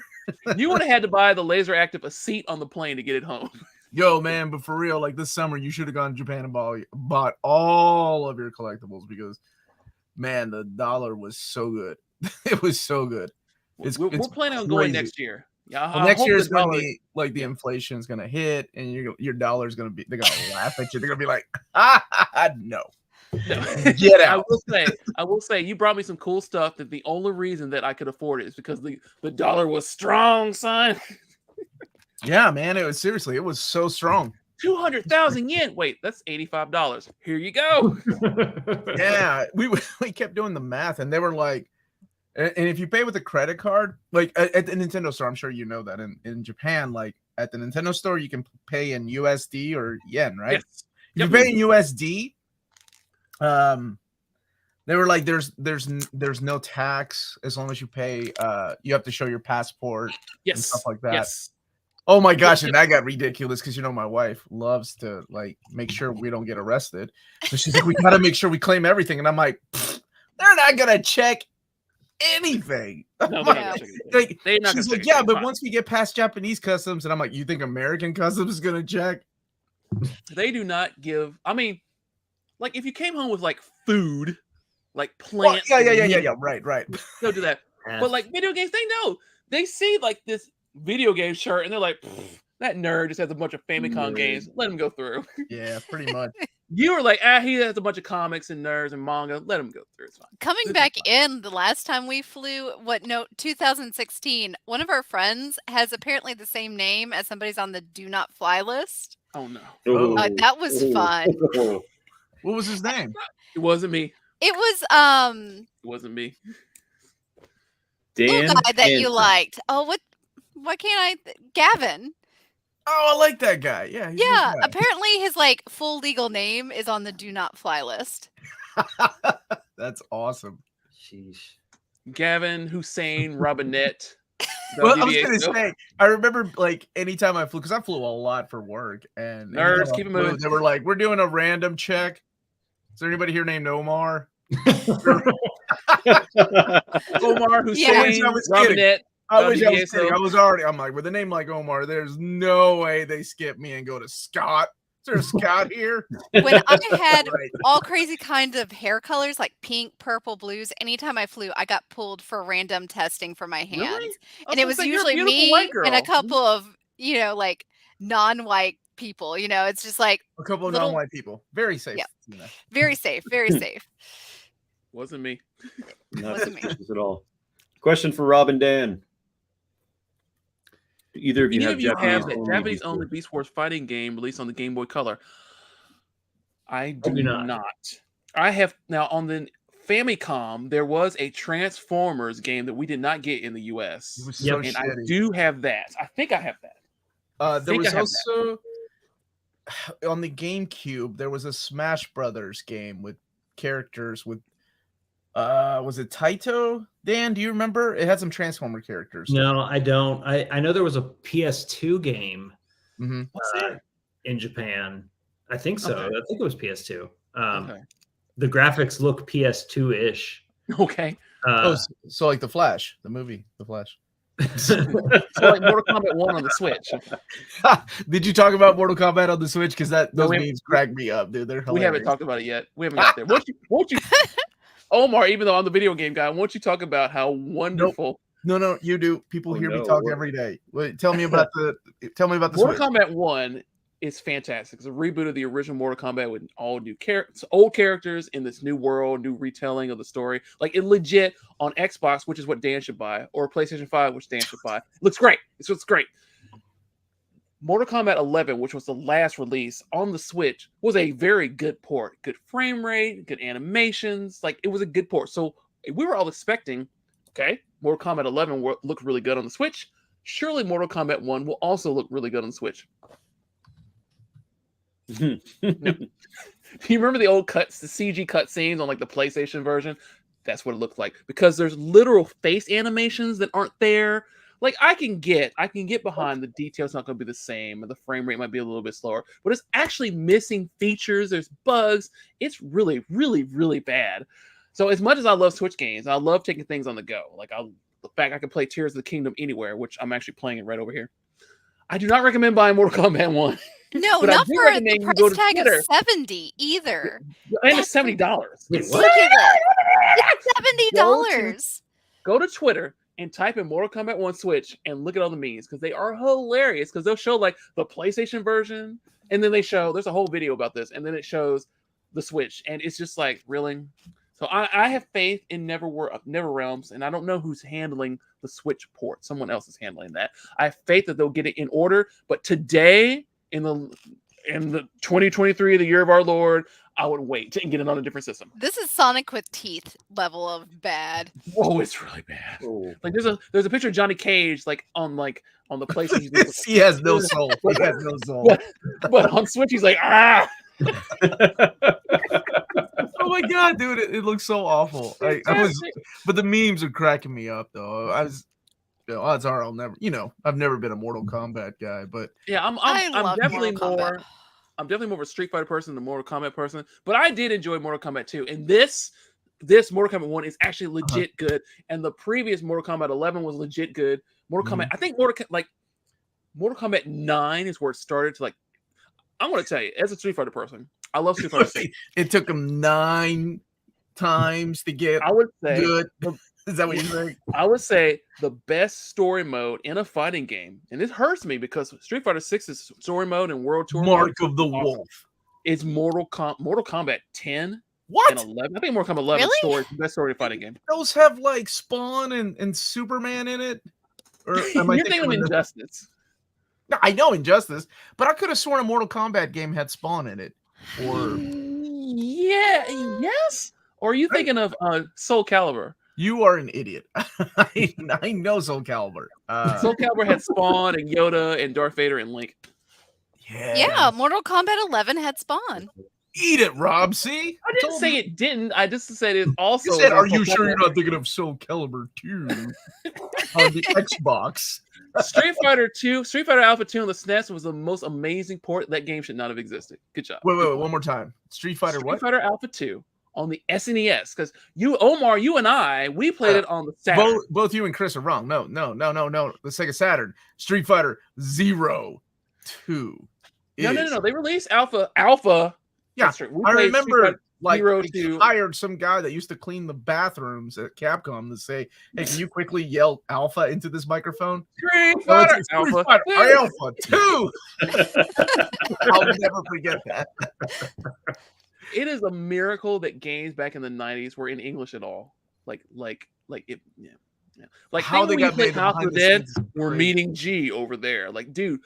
You would have had to buy the Laser Active a seat on the plane to get it home. Yo, man, but for real, like this summer, you should have gone to Japan and bought all of your collectibles because, man, the dollar was so good. It was so good. We're it's planning on going crazy. next year. Yeah, Well, I next hope year the is going to dollar- be like the inflation is going to hit, and your dollar's going to be. They're going to laugh at you. They're going to be like, no, No. get out. I will say, you brought me some cool stuff that the only reason that I could afford it is because the dollar was strong, son. Yeah, man, it was seriously, it was so strong. 200,000 yen. Wait, that's $85. Here you go. Yeah, we kept doing the math, and they were like, and if you pay with a credit card, like at the Nintendo store, I'm sure you know that in Japan, like at the Nintendo store, you can pay in USD or yen, right? Yes. If you pay in USD, they were like, there's no tax as long as you pay. You have to show your passport and Yes. stuff like that. Yes. Oh my gosh, and that got ridiculous because my wife loves to like make sure we don't get arrested. So she's like, we gotta make sure we claim everything, and I'm like, they're not gonna check anything. No, I'm they're like, not checking it. like, They're not she's gonna like, check yeah, it. but Fine. once we get past Japanese customs, and I'm like, you think American customs is gonna check? They do not give. I mean, like if you came home with like food, like Well, plants. yeah, and meat, right. they'll do that. But like video games, they know. They see like this video game shirt and they're like, That nerd just has a bunch of Famicom games. Let him go through. Yeah, pretty much. You were like, he has a bunch of comics and nerds and manga. Let him go through. It's fine. Coming back in the last time we flew, 2016, one of our friends has apparently the same name as somebody's on the do not fly list. Oh no. That was fun. What was his name? It wasn't me. It was It wasn't me. little Dan guy that you Hanson. liked. Oh, what can't I Gavin. Oh, I like that guy. Yeah. he's a Yeah, good guy. apparently his like full legal name is on the do not fly list. That's awesome. Sheesh. Gavin Hussein Robinette. Well, I was gonna say, I remember like anytime I flew, because I flew a lot for work, and anytime Nerds, I keep it flew, moving. they were like, "We're doing a random check. Is there anybody here named Omar?" Omar Hussein I wish I was kidding. Robinette. I wish I was WBA, kidding. so- I was already. I'm like, with a name like Omar, there's no way they skip me and go to Scott. Is there a Scott here? When I had Right. all crazy kinds of hair colors like pink, purple, blues, anytime I flew, I got pulled for random testing for my hands. Really? And it was usually me and a couple of, like non-white people. It's just like A couple of little- non-white people. Very safe. Yeah. Tina. very safe, very safe. Wasn't me. Not Wasn't me. suspicious at all. Question for Rob and Dan. Do either of you Either have of you have the Japanese Japanese only only Beast Wars fighting game released on the Game Boy Color? I do do not. not. I have now on the Famicom. There was a Transformers game that we did not get in the US, It was Yep. so and I shitty. do have that. I think I have that. There think I was have also on the GameCube. There was a Smash Brothers game with characters with. Was it Taito? Dan, do you remember? It had some Transformer characters. No, I don't. I know there was a PS2 game Mm-hmm. What's that? in Japan. I think so. Okay. I think it was PS2. Okay. The graphics look PS2-ish. Okay. So like the Flash, the movie, the Flash. So like Mortal Kombat 1 on the Switch. Did you talk about Mortal Kombat on the Switch? Because those No, memes crack me up, dude. They're hilarious. We haven't talked about it yet. We haven't got there. Won't you Omar, even though I'm the video game guy, won't you talk about how wonderful No, you do. People Oh, hear me no. talk What? every day. Wait, tell me about the Mortal Switch. Kombat 1 is fantastic. It's a reboot of the original Mortal Kombat with all new characters, old characters in this new world, new retelling of the story. Like it legit on Xbox, which is what Dan should buy, or PlayStation 5, which Dan should buy. It looks great. It looks great. Mortal Kombat 11, which was the last release on the Switch, was a very good port. Good frame rate, good animations. Like it was a good port. So we were all expecting, okay, Mortal Kombat 11 looked really good on the Switch. Surely Mortal Kombat 1 will also look really good on the Switch. Do you remember the old the CG cutscenes on like the PlayStation version? That's what it looked like because there's literal face animations that aren't there. Like I can get behind the details not going to be the same and the frame rate might be a little bit slower, but it's actually missing features. There's bugs. It's really, really, really bad. So as much as I love Switch games, I love taking things on the go. Like the fact I can play Tears of the Kingdom anywhere, which I'm actually playing it right over here. I do not recommend buying Mortal Kombat 1. No, But I not do for recommend the you go price to tag Twitter. of 70 either. And That's it's $70. Wait, It's what? ridiculous. It's $70. Go to Twitter and type in Mortal Kombat 1 Switch and look at all the memes because they are hilarious because they'll show like the PlayStation version and then there's a whole video about this and then it shows the Switch and it's just like really. So I have faith in NetherRealms and I don't know who's handling the Switch port. Someone else is handling that. I have faith that they'll get it in order. But today in the 2023, the year of our Lord, I would wait and get it on a different system. This is Sonic with teeth level of bad. Whoa, it's really bad. Oh. Like there's a picture of Johnny Cage like on the PlayStation. He has no soul. He has no soul. But on Switch, he's like, ah. Oh my god, dude! It looks so awful. But the memes are cracking me up, though. Odds are I'll never. I've never been a Mortal Kombat guy, but Yeah, I'm love definitely Mortal more. Kombat. I'm definitely more of a Street Fighter person than a Mortal Kombat person. But I did enjoy Mortal Kombat 2, and this Mortal Kombat 1 is actually legit good, and the previous Mortal Kombat 11 was legit good. Mortal Kombat, I think Mortal Kombat 9 is where it started to like. I'm gonna tell you, as a Street Fighter person, I love Street Fighter 6. it took him 9 times to get I would say good. Is that what you're saying? I would say the best story mode in a fighting game, and it hurts me because Street Fighter 6's story mode and World Tour Mark mode of the is awesome. Wolf. It's Mortal Kombat 10 What? and 11. I think Mortal Kombat 11 Really? story is the best story fighting game. Those have like Spawn and Superman in it. Or am I You're thinking of Injustice. No, I know Injustice, but I could have sworn a Mortal Kombat game had Spawn in it. Or Yes. Or are you thinking of Soul Calibur? you are an idiot. I know Soul Calibur. Soul Calibur had Spawn and Yoda and Darth Vader and Link. Yeah, Mortal Kombat 11 had Spawn. Eat it, Rob. See? I didn't say it didn't. I just said it also. You said, are you sure you're not thinking of Soul Calibur 2 on the Xbox? Street Fighter 2, Street Fighter Alpha 2 on the SNES was the most amazing port. That game should not have existed. Good job. Wait, one more time. Street Fighter Street what? Fighter Alpha 2 on the SNES. Because you, Omar, you and I, we played it on the Saturn. Both you and Chris are wrong. No. The Sega Saturn. Street Fighter 02. No. They released Alpha. Yeah, That's right. We I played remember like Zero they to- hired some guy that used to clean the bathrooms at Capcom to say, "Hey, can you quickly yell Alpha into this microphone?" Street No, it's Fighter Street Alpha. Fighter 2. Alpha 2. I'll never forget that. It is a miracle that games back in the 90s were in English at all. Like it. Yeah. Like How they when you got play made House of behind the the Dead, scenes is we're crazy. meeting G over there. Like, dude,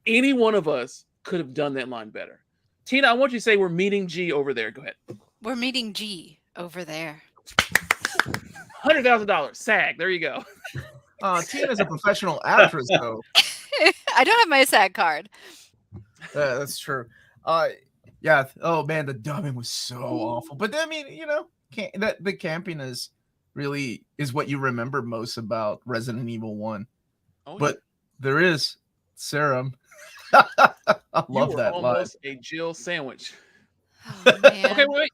any one of us could have done that line better. Tina, I want you to say we're meeting G over there. Go ahead. We're meeting G over there. $100,000 SAG. There you go. Tina's a professional actress, though. I don't have my SAG card. That's true. Yeah. Oh man, the dubbing was so awful. But I mean, the campiness really is what you remember most about Resident Evil 1. Oh, But there is serum. I love that line. Almost a Jill sandwich. Oh, man. Okay, wait,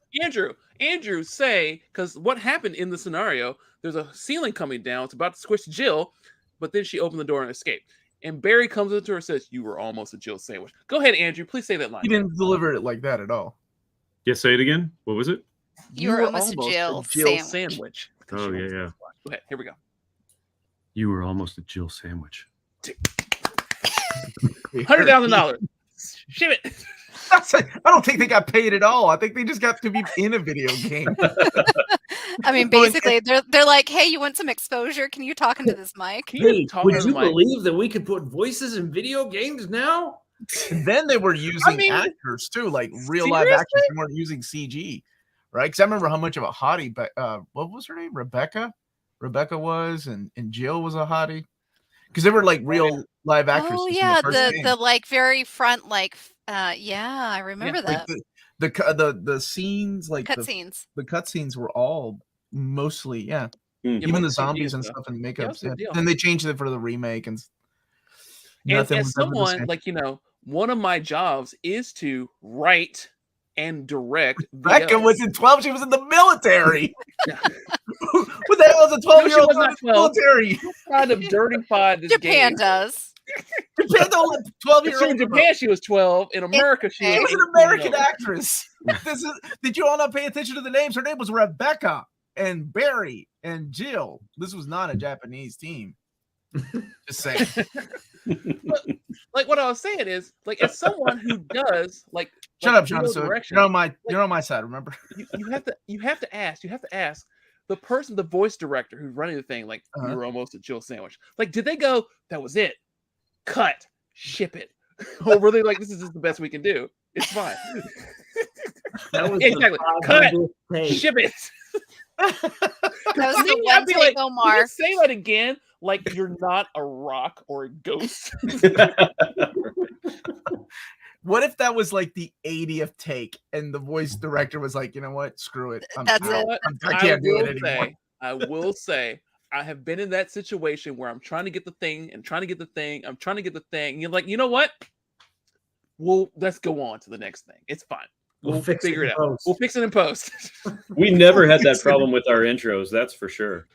Andrew, say, because what happened in the scenario? There's a ceiling coming down. It's about to squish Jill, but then she opened the door and escaped. And Barry comes up to her and says, "You were almost a Jill sandwich." Go ahead, Andrew. Please say that line. He didn't deliver it like that at all. Yeah, say it again. What was it? You were almost a Jill sandwich. Oh, yeah. Go ahead. Here we go. You were almost a Jill sandwich. $100,000. Ship it. I don't think they got paid at all. I think they just got to be in a video game. I mean, basically, they're like, "Hey, you want some exposure? Can you talk into this mic?" Hey, would you believe that we could put voices in video games now? And then they were using actors too, like real live actors. They weren't using CG, right? Because I remember how much of a hottie, but what was her name? Rebecca was, and Jill was a hottie. Because they were like real live actresses. Oh in yeah, the first game. the like very front like yeah, I remember that. Like the scenes, like cutscenes. The cutscenes were all mostly even the zombies and stuff and makeup. Then they changed it for the remake and as someone like one of my jobs is to write and direct. Becca was in 12. She was in the military. What the hell is a 12-year-old in the military? Kind of dirty-fied this Japan game. does. Japan don't let 12-year-old. In Japan, she was 12. In America, she was an American actress. Did you all not pay attention to the names? Her name was Rebecca and Barry and Jill. This was not a Japanese team. Just saying. But, like what I was saying is, like, as someone who does like, shut up, Jonathan. You're on my side. Remember, you have to ask the person, the voice director who's running the thing. Like, you were almost a Jill sandwich. Like, did they go? That was it. Cut. Ship it. Or were they like, this is just the best we can do? It's fine. That was exactly. Cut. Ship it. That was the one take, like, Omar. Say that again. Like you're not a rock or a ghost. What if that was like the 80th take and the voice director was like, you know what? Screw it. That's it. I can't do it anymore. I will say, I have been in that situation where I'm trying to get the thing and trying to get the thing. I'm trying to get the thing. And you're like, you know what? Well, let's go on to the next thing. It's fine. We'll figure it out. We'll fix it in post. We never had that problem with our intros. That's for sure.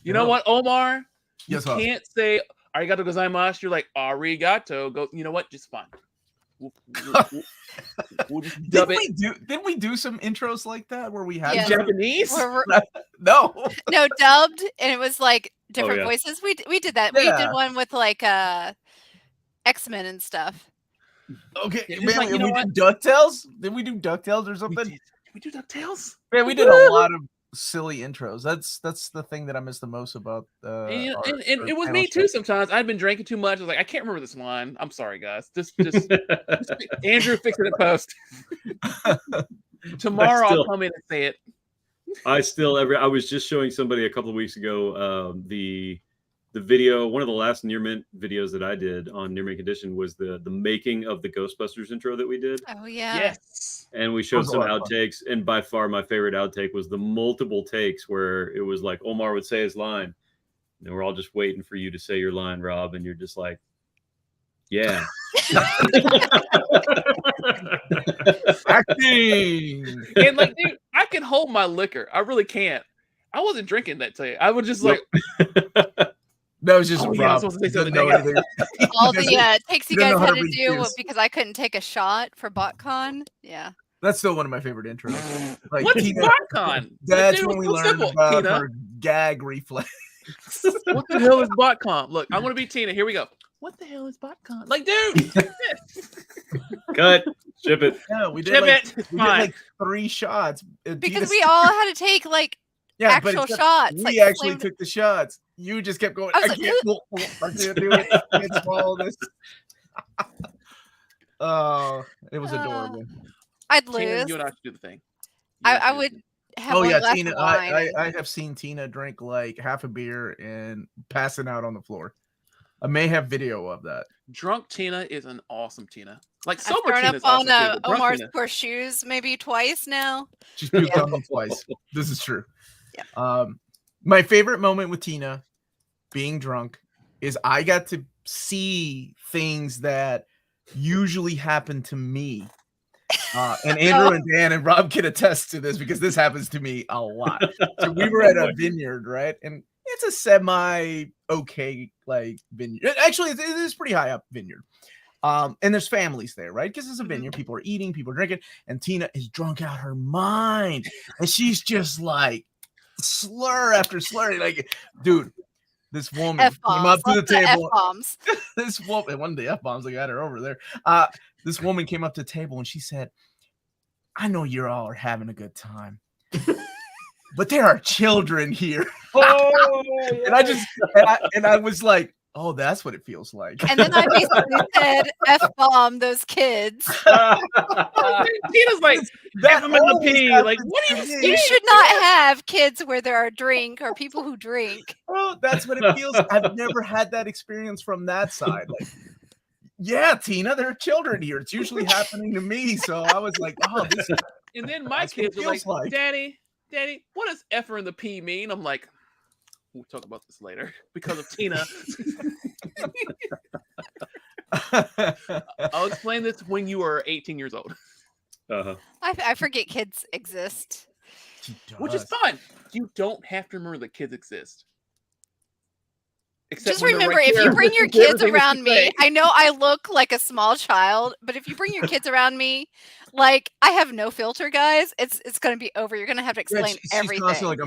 You know what, Omar? You Yes, can't say arigato gozaimasu. You're like, arigato. Go. You know what? Just fine. We'll just dub it. Didn't we do some intros like that where we had Yes. Japanese? No. No, dubbed, and it was like different yeah. voices. We did that. We Yeah. did one with like X-Men and stuff. Okay, Yeah, man, like, you know we what? did DuckTales? Did we do DuckTales or something? Did we do DuckTales? Man, we did a lot of silly intros. That's the thing that I miss the most about And our it was panel me show. too. Sometimes I'd been drinking too much. I was like, I can't remember this line. I'm sorry, guys. Just Andrew fix it in post. Tomorrow I'll come in and say it. I was just showing somebody a couple of weeks ago the video. One of the last Near Mint videos that I did on Near Mint Condition was the making of the Ghostbusters intro that we did. Oh yeah. Yes. And we showed was a some lot of fun. outtakes, and by far my favorite outtake was the multiple takes where it was like Omar would say his line, and we're all just waiting for you to say your line, Rob, and you're just like, yeah. Acting. And like, dude, I can hold my liquor. I really can't. I wasn't drinking that day. I was just like, That was just Oh, yeah, I was Rob. supposed to say Didn't something. know anything. All the takes you Didn't guys know how had to to read do cues. because I couldn't take a shot for BotCon. Yeah. That's still one of my favorite intros. Like what's Tina, BotCon? that's Dude, when we so learned simple, about Tina. her gag reflex. What the hell is BotCon? Look, I want to be Tina. Here we go. What the hell is BotCon? Like, dude, Cut. Ship it. Yeah, we did Ship like, it. It's we did fine. like 3 shots. Because we all had to take like yeah, but actual except shots. We like, actually slammed- took the shots. You just kept going. I I was can't, I can't do it. I can't swallow this. Oh, it was adorable. I'd Tina, lose. you and I should do the thing. I would have Oh one yeah, glass Tina. of wine. I have seen Tina drink like half a beer and passing out on the floor. I may have video of that. Drunk Tina is an awesome Tina. Like I've sober thrown Tina up is awesome on too, but drunk Omar's Tina. poor shoes maybe twice now. She's puked on me twice. This is true. Yeah. My favorite moment with Tina being drunk is I got to see things that usually happen to me. And Andrew and Dan and Rob can attest to this because this happens to me a lot. So we were at a vineyard, right? And it's a semi okay like vineyard. Actually, it is pretty high up vineyard. And there's families there, right? Because it's a vineyard. People are eating, people are drinking, and Tina is drunk out her mind. And she's just like slur after slur. Like, dude, this woman came up to the table. F-bombs. This woman, one of the F-bombs, I got her over there. This woman came up to the table and she said, I know you all are having a good time, but there are children here. And I just, and I was like, oh, that's what it feels like. And then I basically said F-bomb those kids. Tina's like, That F them in the always P. happens Like, what are you to me. saying? You should not have kids where there are drink or people who drink. Oh, that's what it feels. I've never had that experience from that side. Like, yeah, Tina, there are children here. It's usually happening to me. So I was like, oh, this is And then my That's what it kids are like, feels like. Daddy, what does F-er in the P mean? I'm like, we'll talk about this later because of Tina. I'll explain this when you are 18 years old. Uh-huh. I forget kids exist. Which is fine. You don't have to remember that kids exist. Except Just when they're remember, right if there. you bring your Everything kids that you around me, say. I know I look like a small child, but if you bring your kids around me, like I have no filter, guys. It's going to be over. You're going to have to explain she's everything. constantly like,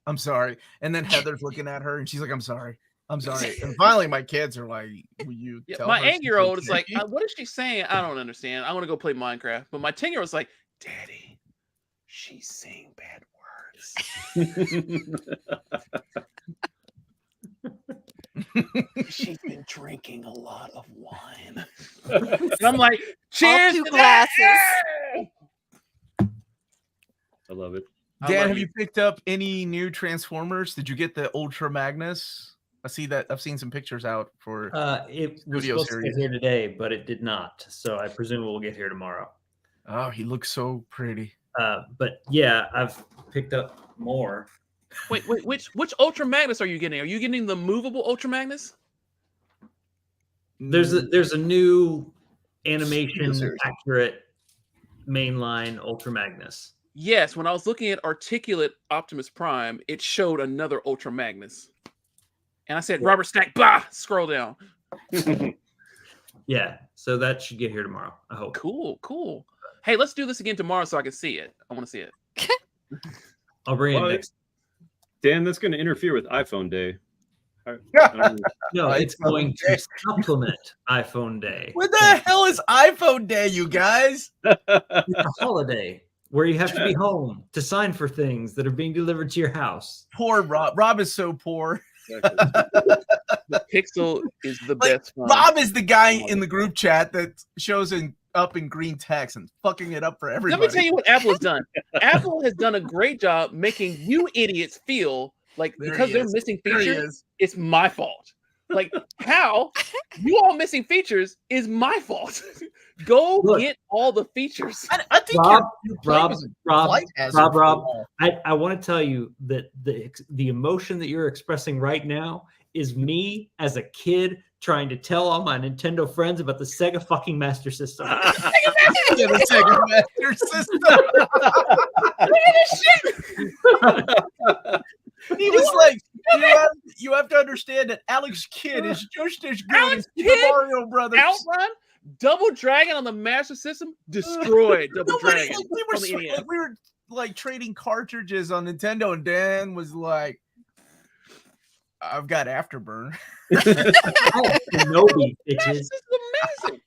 I'm sorry. And then Heather's looking at her and she's like, I'm sorry. And finally my kids are like, will you tell My her she's 8-year-old is like, okay? what is she saying? I don't understand. I want to go play Minecraft. But my 10-year-old is like, Daddy, she's saying bad words. She's been drinking a lot of wine. And I'm like, cheers! two to that!" glasses. I love it. I Dan, love have you. you picked up any new Transformers? Did you get the Ultra Magnus? I see that. I've seen some pictures out for It was Studio supposed to series. get here today, but it did not. So I presume it will get here tomorrow. Oh, he looks so pretty. But yeah, I've picked up more. Wait, which Ultra Magnus are you getting? Are you getting the movable Ultra Magnus? There's a new animation series. accurate mainline Ultra Magnus. Yes, when I was looking at Articulate Optimus Prime, it showed another Ultra Magnus. And I said, Robert Stack, bah! Scroll down. Yeah, so that should get here tomorrow. I hope. Cool. Hey, let's do this again tomorrow so I can see it. I want to see it. I'll bring Well, it next. Dan, that's going to interfere with iPhone Day. No, it's going to supplement iPhone Day. What the hell is iPhone Day, you guys? It's a holiday where you have to be home to sign for things that are being delivered to your house. Poor Rob. Rob is so poor. The Pixel is the best one. Rob is the guy in the group chat that shows up in green text and fucking it up for everybody. Let me tell you what Apple has done. Apple has done a great job making you idiots feel like because they're missing features, it's my fault. Like how you all missing features is my fault. Go get all the features. I think Rob, I want to tell you that the emotion that you're expressing right now is me as a kid trying to tell all my Nintendo friends about the Sega fucking Master System. The Sega Master System. Look at this shit. He was like, you have to understand that Alex Kidd is just as good as the Mario Brothers. Outrun, Double Dragon on the Master System, destroyed Double Dragon. We were like trading cartridges on Nintendo, and Dan was like, I've got Afterburn. Kenobi, bitches. This is amazing.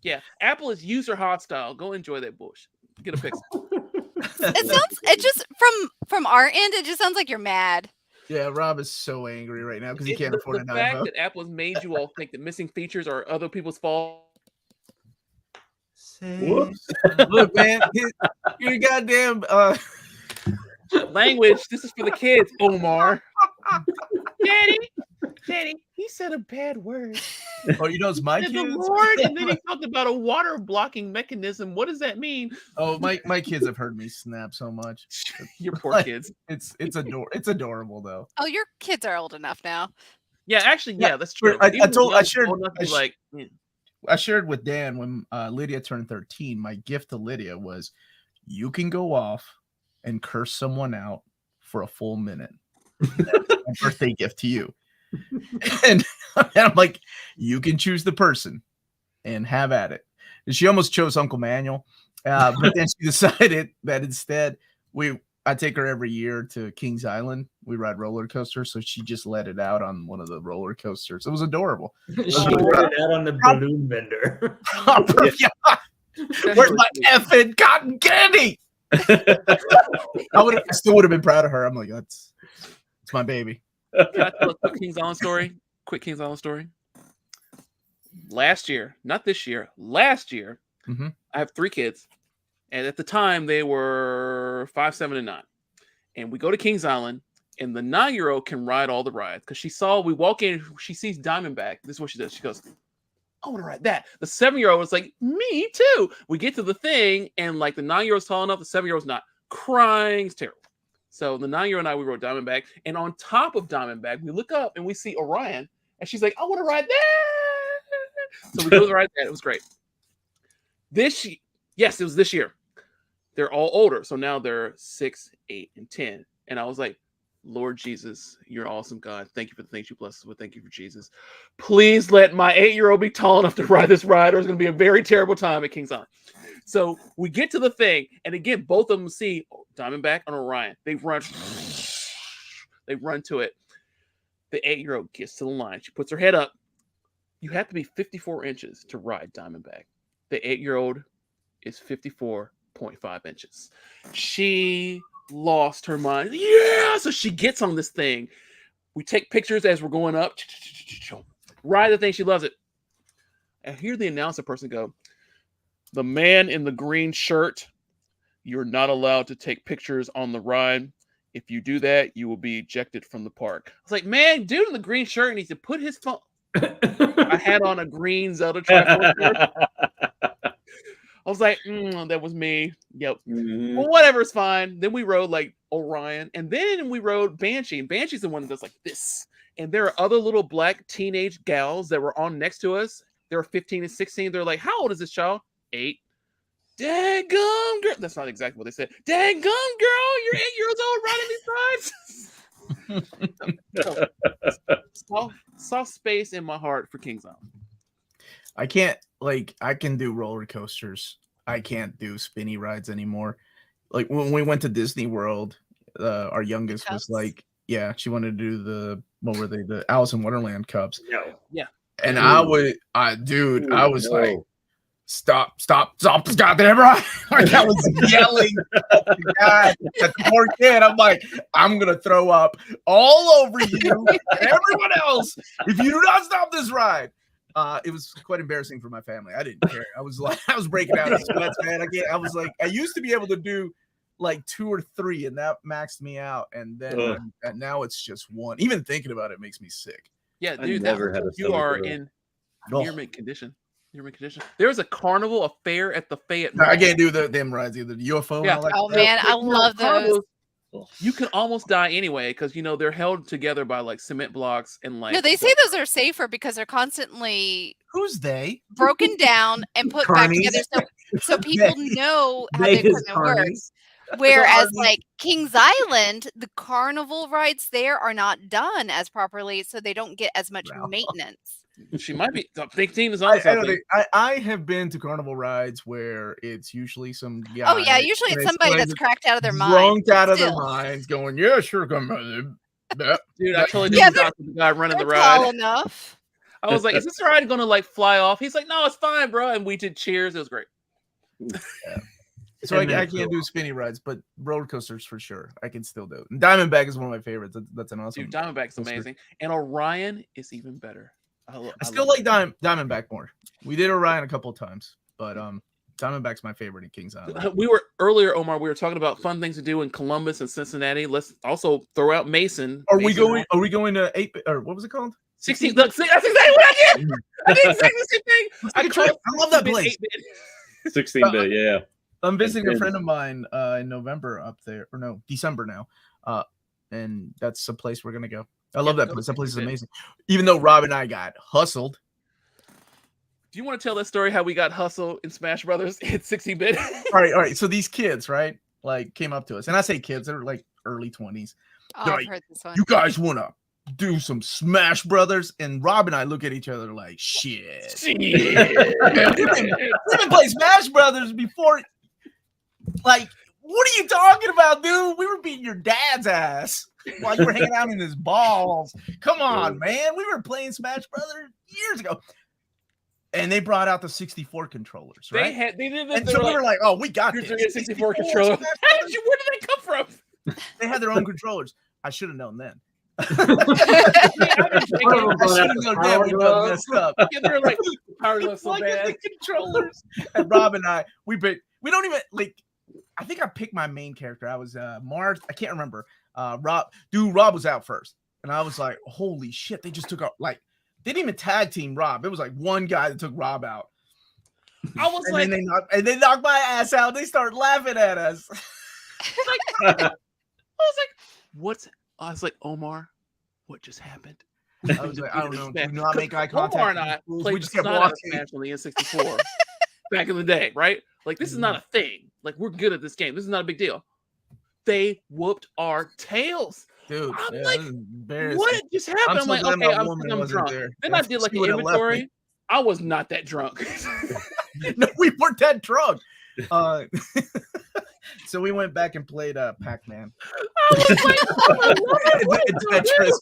Yeah, Apple is user hot style. Go enjoy that bullshit. Get a Pixel. It just from our end, it just sounds like you're mad. Yeah, Rob is so angry right now because he can't afford the an fact iPhone. that Apple has made you all think that missing features are other people's fault. Whoops. Look, man, your goddamn language. This is for the kids, Omar. Daddy, he said a bad word. Oh, you know it's my kids? The Lord, and then he talked about a water blocking mechanism. What does that mean? Oh, my kids have heard me snap so much. Your poor kids. It's adorable though. Oh, your kids are old enough now. Yeah, actually, yeah, that's true. I shared with Dan when Lydia turned 13. My gift to Lydia was, you can go off and curse someone out for a full minute. That's my birthday gift to you. And I'm like, you can choose the person and have at it. And she almost chose Uncle Manuel, but then she decided that instead I take her every year to Kings Island. We ride roller coasters, so she just let it out on one of the roller coasters. It was adorable. She let it out on the balloon vendor. Where's my effing cotton candy? I still would have been proud of her. I'm like, it's my baby. Can I tell a quick Kings Island story? Quick Kings Island story. Last year, not this year, last year, I have 3 kids. And at the time, they were 5, 7, and 9. And we go to Kings Island, and the 9-year-old can ride all the rides. Because we walk in, she sees Diamondback. This is what she does. She goes, I want to ride that. The 7-year-old was like, me too. We get to the thing, and like the 9-year-old's tall enough, the 7-year-old's not. Crying. It's terrible. So the 9-year-old and I, we rode Diamondback. And on top of Diamondback, we look up and we see Orion. And she's like, I want to ride that. So we go to ride that. It was great. Yes, it was this year. They're all older. So now they're 6, 8, and 10. And I was like, Lord Jesus, you're awesome, God. Thank you for the things you bless us with. Thank you for Jesus. Please let my 8-year-old be tall enough to ride this ride, or it's going to be a very terrible time at Kings Island. So we get to the thing, and again, both of them see Diamondback and Orion. They run to it. The 8-year-old gets to the line. She puts her head up. You have to be 54 inches to ride Diamondback. The 8-year-old is 54.5 inches. She lost her mind. Yeah! So she gets on this thing. We take pictures as we're going up. Ride the thing. She loves it. I hear the announcer person go, the man in the green shirt, you're not allowed to take pictures on the ride. If you do that, you will be ejected from the park. I was like, man, dude in the green shirt needs to put his phone. I had on a green Zelda Triforce shirt. I was like, that was me. Yep. Well, whatever, it's fine. Then we rode like Orion, and then we rode Banshee. And Banshee's the one that does like this. And there are other little black teenage gals that were on next to us. They were 15 and 16. They're like, how old is this child? 8. Daggum girl. That's not exactly what they said. Daggum girl, you're 8 years old riding these rides. Soft space in my heart for Kings Island. I can do roller coasters. I can't do spinny rides anymore. Like when we went to Disney World, our youngest was Cups? like, yeah, she wanted to do the Alice in Wonderland cups. No. And Ooh. I was no. like, stop this goddamn ride. Like I was yelling at the guy, at the poor kid. I'm like, I'm gonna throw up all over you and everyone else if you do not stop this ride. It was quite embarrassing for my family. I didn't care. I was breaking out in sweats, man. I was like, I used to be able to do like 2 or 3, and that maxed me out. And then and now it's just 1. Even thinking about it makes me sick. Yeah, I dude, never had a you stomach are for that. in near mint condition. There's a carnival, a fair at the Fayette No, I Mall. can't do them rides either. The UFO. Yeah. And all that Oh crap. man, I love those. You can almost die anyway because they're held together by like cement blocks and like. No, they say those are safer because they're constantly Who's they? broken down and put back Carnies. together, so people know how They the is equipment works. carnies. Whereas Carnies. like Kings Island, the carnival rides there are not done as properly, so they don't get as much Wow. maintenance. She might be. The big team is on I don't something. think I have been to carnival rides where it's usually some guy. Oh yeah, usually it's somebody that's cracked out of their mind. drunk out of their Still. minds, going, "Yeah, sure, come on." Dude, I totally Yeah, didn't talk to the guy running the They're ride. tall enough. I was like, "Is this ride gonna like fly off?" He's like, "No, it's fine, bro." And we did cheers. It was great. So I And then can't do spinny rides, but roller coasters for sure. I can still do it. And Diamondback is one of my favorites. That's an awesome. Dude, Diamondback's coaster. amazing, and Orion is even better. I still like Diamondback more. We did Orion a couple of times, but Diamondback's my favorite in Kings Island. We were earlier, Omar. We were talking about fun things to do in Columbus and Cincinnati. Let's also throw out Mason. Are we Mason going? Are we going to 8 or what was it called? 16. Look, see, that's exactly what I did. I did exactly the same thing. Take a trip. I love that place. 8-bit. 16-bit, yeah. I'm visiting a friend of mine in November up there, or no, December now, and that's a place we're gonna go. I love that place. That place is amazing. Even though Rob and I got hustled. Do you want to tell that story how we got hustled in Smash Brothers at 16-bit? All right. So these kids, right, like came up to us, and I say kids, they're like early 20s. Oh, They're I've like, heard this one. You guys wanna do some Smash Brothers? And Rob and I look at each other like, shit. We've been playing Smash Brothers before. Like, what are you talking about, dude? We were beating your dad's ass while you were hanging out in his balls. Come on, man. We were playing Smash Brothers years ago. And they brought out the 64 controllers, right? They did this. And so we were like, oh, we got Here's this. your 64 controller. Smash Where Brothers. did they come from? They had their own controllers. I should have known then. I One of them going should out have the known power then. We glove. messed up. Yeah, they were like power glove so Like bad. the controllers. And Rob and I, we don't even like. I think I picked my main character. I was Mars. I can't remember. Rob was out first, and I was like, holy shit! They just took out like they didn't even tag team Rob. It was like one guy that took Rob out. I was And like, then they knocked my ass out. They started laughing at us. I was like, Omar, what just happened? I was like, I don't know. Do not make eye contact. Omar and I We played just the kept snot out of walking. Smash on the N64 back in the day, right? Like, this is not a thing. Like, we're good at this game. This is not a big deal. They whooped our tails. Dude, I'm yeah, like, this is embarrassing. What just happened? I'm so like, glad okay, my I'm woman wasn't drunk. there. Then I did like She an would've left me. inventory. I was not that drunk. No, we weren't that drunk. So we went back and played Pac-Man. I was like, Adventurous.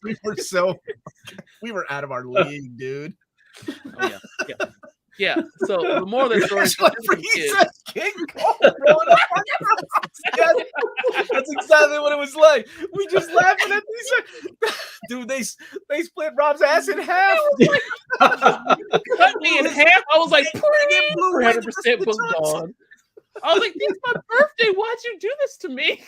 We were out of our league, dude. oh, yeah. So the more of that story is King Kong rolling up on your- That's exactly what it was like. We just laughing at these. Dude, they split Rob's ass in half. cut me in half. I was like, It blew away the 100% was trucks. gone. I was like, it's my birthday. Why'd you do this to me?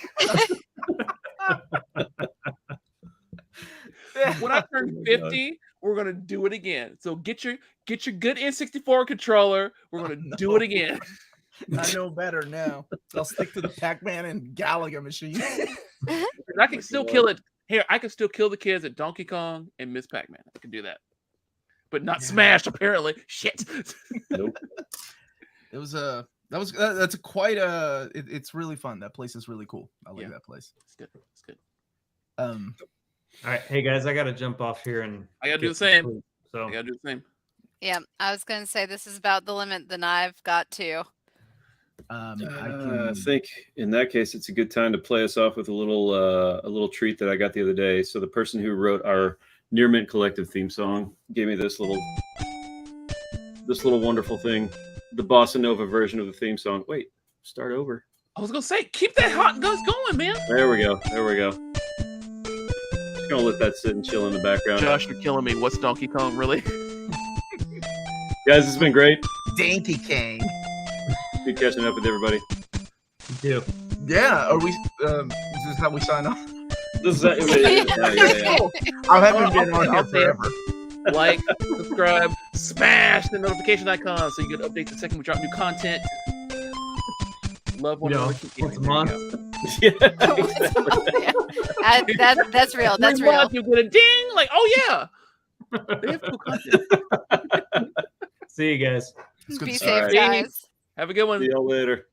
When I turn 50, we're gonna do it again. So get your good N64 controller. We're gonna do it again. I know better now. I'll stick to the Pac-Man and Galaga machine. I can still kill it. Here, I can still kill the kids at Donkey Kong and Miss Pac-Man. I can do that, but not Smash. Apparently, shit. Nope. It was that's quite a. It's really fun. That place is really cool. I like that place. It's good. It's good. All right, hey guys, I gotta jump off here and I gotta do get the same. some sleep, So I gotta do the same. Yeah, I was going to say this is about the limit that I've got too. I think in that case, it's a good time to play us off with a little treat that I got the other day. So the person who wrote our Near Mint Collective theme song gave me this little wonderful thing, the bossa nova version of the theme song. Wait, start over. I was gonna say, keep that hot guns going, man. There we go. Just gonna let that sit and chill in the background. Josh, you're killing me. What's Donkey Kong, really? Guys, it's been great. Dainty King. Good catching up with everybody. You do. Yeah, are we? Is this how we sign off? This is yeah. I haven't been on here forever. Like, subscribe, smash the notification icon so you get updates the second we drop new content. Love one another. Once a month. Yeah, exactly. That's real. That's real. You get a ding, like, oh yeah. They have cool content. See you guys. It's good Be to see safe, you. guys. Have a good one. See y'all later.